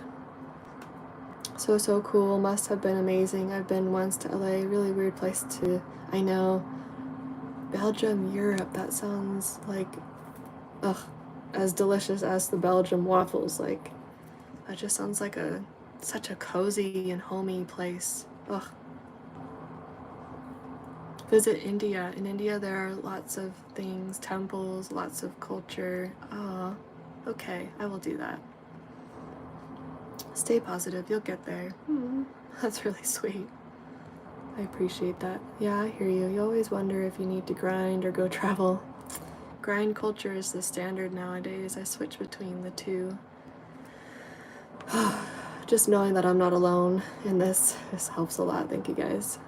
So cool. Must have been amazing. I've been once to LA. Really weird place to, I know. Belgium, Europe. That sounds like, as delicious as the Belgium waffles. Like, that just sounds like such a cozy and homey place. Visit India. In India, there are lots of things, temples, lots of culture. Oh, okay, I will do that. Stay positive, you'll get there. That's really sweet. I appreciate that. Yeah, I hear you. You always wonder if you need to grind or go travel. grind culture is the standard nowadays. I switch between the two. Just knowing that I'm not alone in this helps a lot. Thank you guys.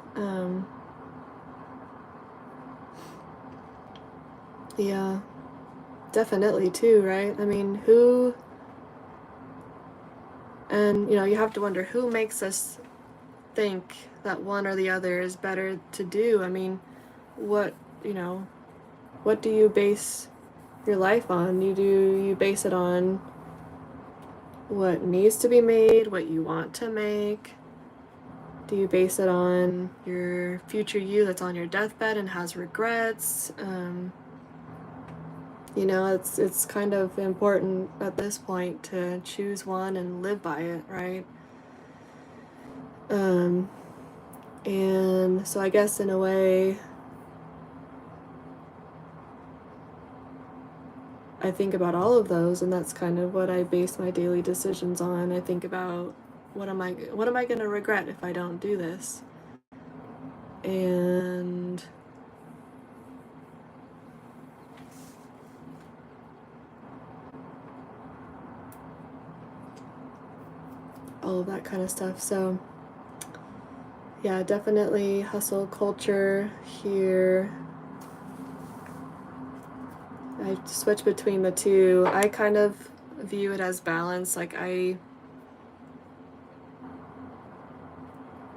Yeah, definitely too, right? I mean, who, and you know, you have to wonder who makes us think that one or the other is better to do. I mean, what, you know, what do you base your life on? You base it on what needs to be made, what you want to make? Do you base it on your future you that's on your deathbed and has regrets? You know, it's kind of important at this point to choose one and live by it, right? And so I guess in a way, I think about all of those, and that's kind of what I base my daily decisions on. I think about what am I going to regret if I don't do this? And all of that kind of stuff. So yeah, definitely hustle culture here. I switch between the two. I kind of view it as balance. Like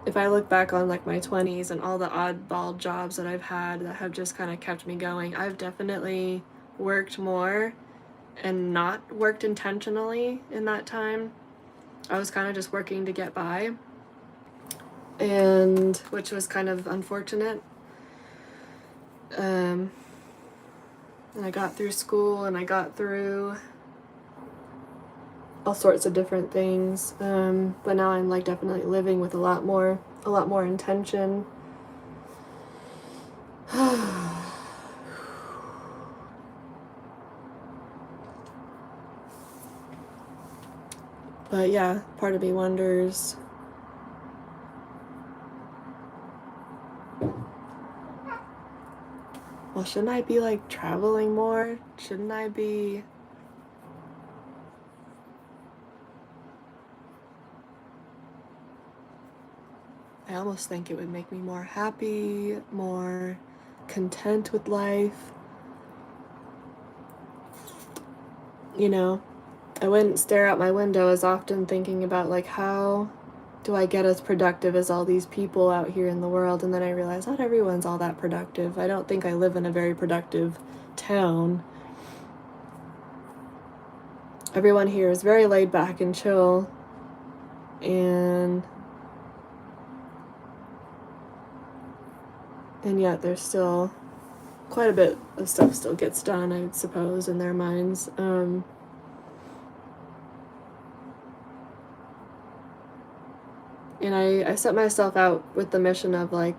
if I look back on like my 20s and all the oddball jobs that I've had that have just kind of kept me going, I've definitely worked more and not worked intentionally in that time. I was kind of just working to get by, and which was kind of unfortunate. And I got through school and I got through all sorts of different things, but now I'm like definitely living with a lot more intention. But yeah, part of me wonders, well, shouldn't I be like traveling more? Shouldn't I be I almost think it would make me more happy, more content with life. You know, I wouldn't stare out my window as often thinking about like how do I get as productive as all these people out here in the world, and then I realize not everyone's all that productive. I don't think I live in a very productive town. Everyone here is very laid back and chill, and yet there's still quite a bit of stuff still gets done, I suppose, in their minds. And I set myself out with the mission of like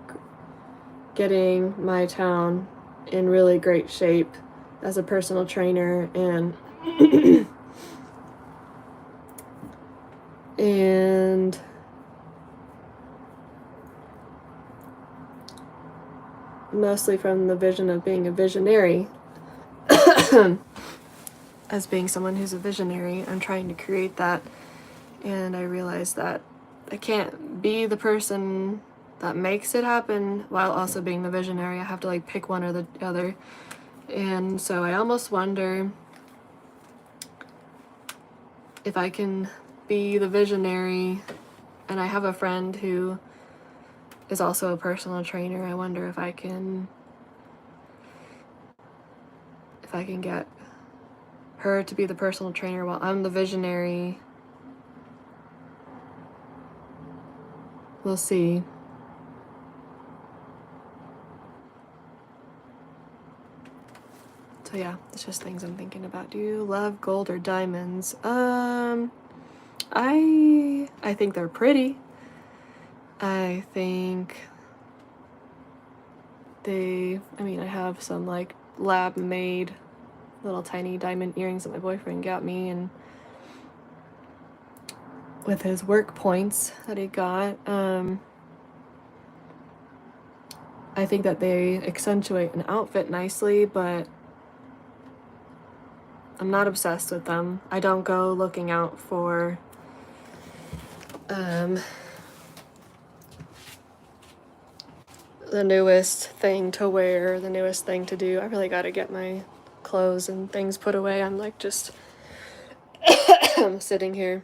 getting my town in really great shape as a personal trainer, and and mostly from the vision of being a visionary. As being someone who's a visionary, I'm trying to create that, and I realize that I can't be the person that makes it happen while also being the visionary. I have to like pick one or the other. And so I almost wonder if I can be the visionary, and I have a friend who is also a personal trainer. I wonder if I can get her to be the personal trainer while I'm the visionary. We'll see. So yeah, it's just things I'm thinking about. Do you love gold or diamonds? I think they're pretty. I think I have some like lab made little tiny diamond earrings that my boyfriend got me, and with his work points that he got. I think that they accentuate an outfit nicely, but I'm not obsessed with them. I don't go looking out for the newest thing to wear, the newest thing to do. I really got to get my clothes and things put away. I'm like just sitting here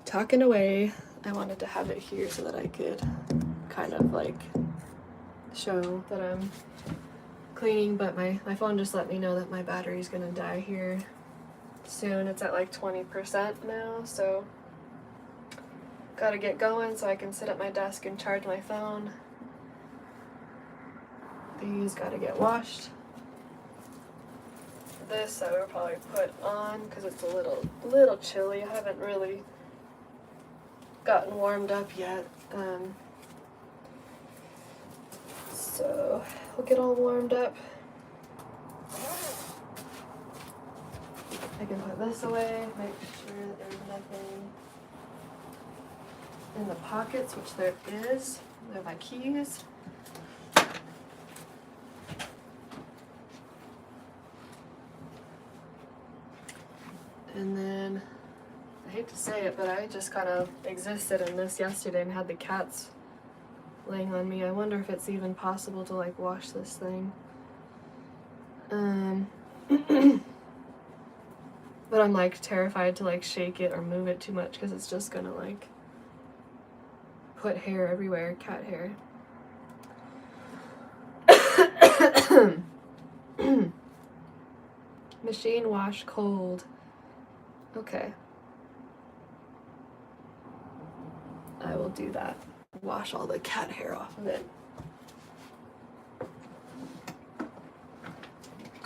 talking away. I wanted to have it here so that I could kind of like show that I'm cleaning, but my phone just let me know that my battery's gonna die here soon. It's at like 20% now, so gotta get going so I can sit at my desk and charge my phone. These gotta get washed. This I will probably put on because it's a little chilly. I haven't really gotten warmed up yet. So we'll get all warmed up. I can put this away, make sure that there's nothing in the pockets, which there is. There are my keys. And then, I hate to say it, but I just kind of existed in this yesterday and had the cats laying on me. I wonder if it's even possible to like wash this thing. But I'm like terrified to like shake it or move it too much because it's just gonna like put hair everywhere, cat hair. Machine wash cold. Okay. I will do that. Wash all the cat hair off of it.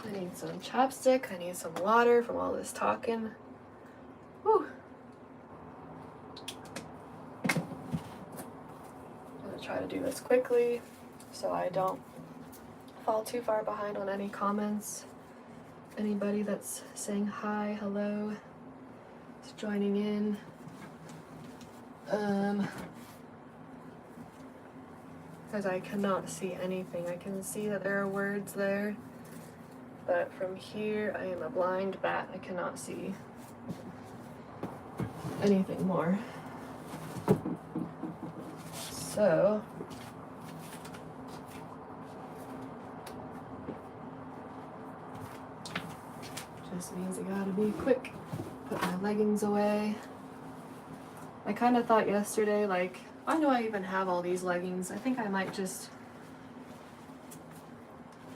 I need some chapstick. I need some water from all this talking. Whew. I'm gonna try to do this quickly so I don't fall too far behind on any comments. Anybody that's saying hi, hello, is joining in. Because I cannot see anything. I can see that there are words there, but from here I am a blind bat. I cannot see anything more. So just means I gotta be quick. Put my leggings away. I kind of thought yesterday, like, why do I even have all these leggings? I think I might just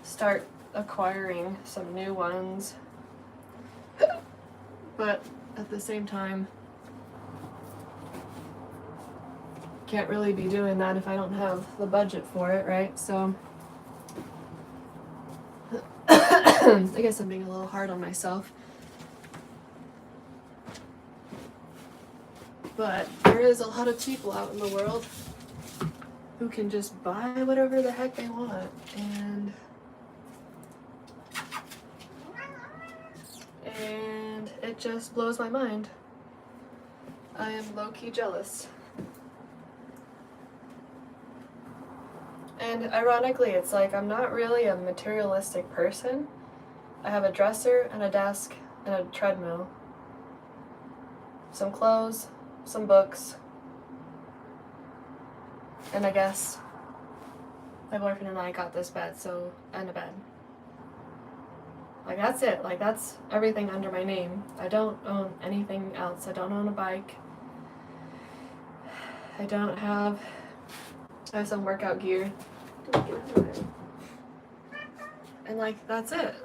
start acquiring some new ones. But at the same time, can't really be doing that if I don't have the budget for it, right? So I guess I'm being a little hard on myself. But there is a lot of people out in the world who can just buy whatever the heck they want, and it just blows my mind. I am low-key jealous. And ironically, it's like I'm not really a materialistic person. I have a dresser and a desk and a treadmill, some clothes, some books, and I guess my boyfriend and I got this bed, so, and a bed. Like, that's it. Like, that's everything under my name. I don't own anything else. I don't own a bike. I have some workout gear. And like, that's it.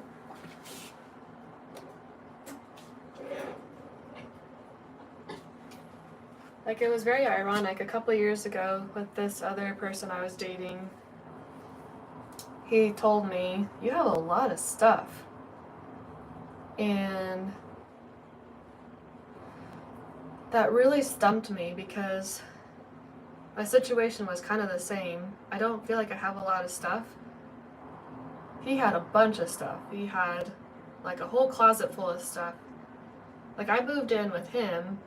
Like, it was very ironic. A couple of years ago with this other person I was dating, he told me, you have a lot of stuff. And that really stumped me because my situation was kind of the same. I don't feel like I have a lot of stuff. He had a bunch of stuff. He had like a whole closet full of stuff. Like, I moved in with him.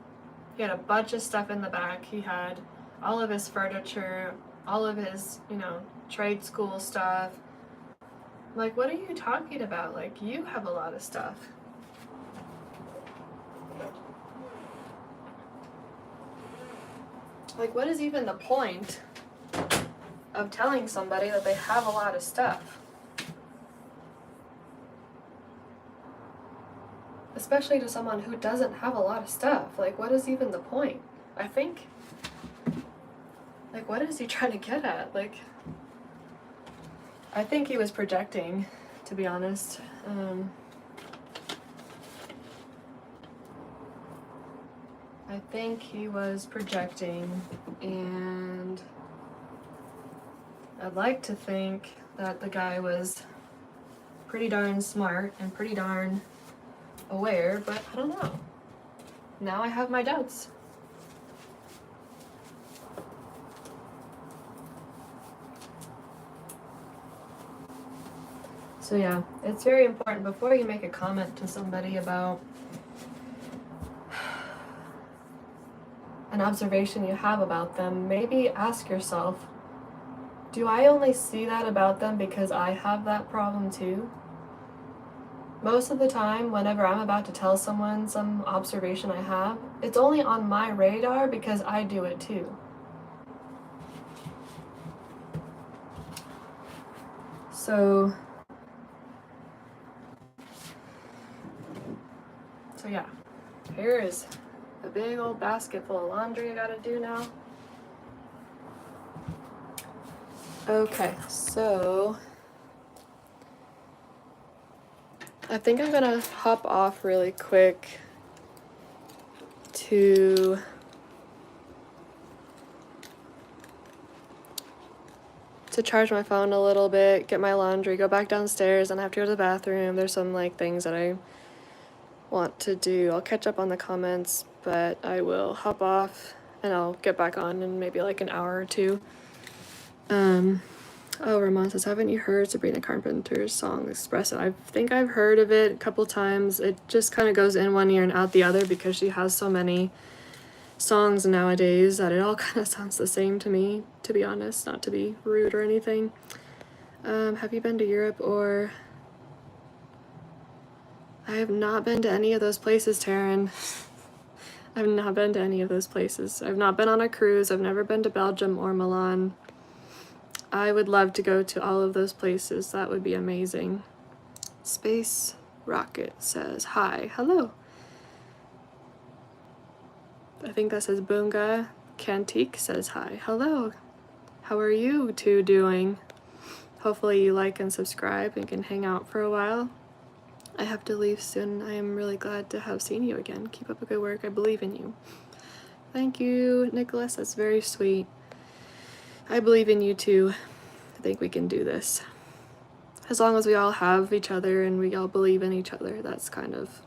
He had a bunch of stuff in the back. He had all of his furniture, all of his, trade school stuff, Like, what are you talking about? Like, you have a lot of stuff. Like, what is even the point of telling somebody that they have a lot of stuff? Especially to someone who doesn't have a lot of stuff. Like, what is even the point? I think, like, what is he trying to get at? Like, I think he was projecting, to be honest. I think he was projecting, and I'd like to think that the guy was pretty darn smart and pretty darn aware, but I don't know. Now I have my doubts. So yeah, it's very important before you make a comment to somebody about an observation you have about them, maybe ask yourself, do I only see that about them because I have that problem too? Most of the time, whenever I'm about to tell someone some observation I have, it's only on my radar because I do it too. So yeah, here is a big old basket full of laundry I gotta do now. Okay, so I think I'm gonna hop off really quick to charge my phone a little bit, get my laundry, go back downstairs, and I have to go to the bathroom. There's some like things that I want to do. I'll catch up on the comments, but I will hop off and I'll get back on in maybe like an hour or two. Oh, Ramon says, haven't you heard Sabrina Carpenter's song Espresso? I think I've heard of it a couple times. It just kind of goes in one ear and out the other because she has so many songs nowadays that it all kind of sounds the same to me, to be honest, not to be rude or anything. Have you been to Europe or... I have not been to any of those places, Taryn. I've not been to any of those places. I've not been on a cruise. I've never been to Belgium or Milan. I would love to go to all of those places. That would be amazing. Space Rocket says, hi, hello. I think that says Boonga. Cantique says, hi, hello. How are you two doing? Hopefully you like and subscribe and can hang out for a while. I have to leave soon. I am really glad to have seen you again. Keep up the good work. I believe in you. Thank you, Nicholas. That's very sweet. I believe in you too. I think we can do this. As long as we all have each other and we all believe in each other, that's kind of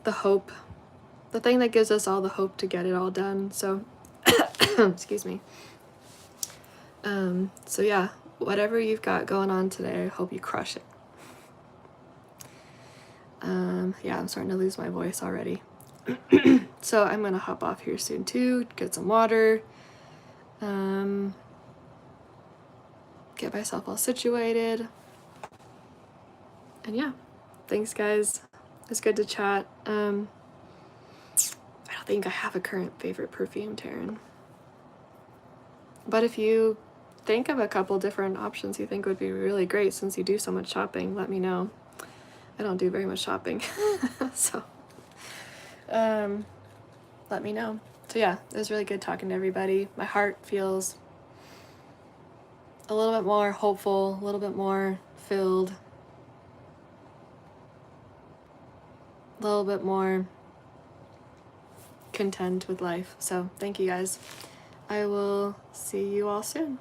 the hope. The thing that gives us all the hope to get it all done. So, excuse me. So yeah, whatever you've got going on today, I hope you crush it. Yeah, I'm starting to lose my voice already. So I'm gonna hop off here soon too, get some water, get myself all situated. And yeah, thanks guys. It's good to chat. I don't think I have a current favorite perfume, Taryn. But if you think of a couple different options you think would be really great since you do so much shopping, let me know. I don't do very much shopping, so let me know. So yeah, it was really good talking to everybody. My heart feels a little bit more hopeful, a little bit more filled, a little bit more content with life. So thank you guys. I will see you all soon.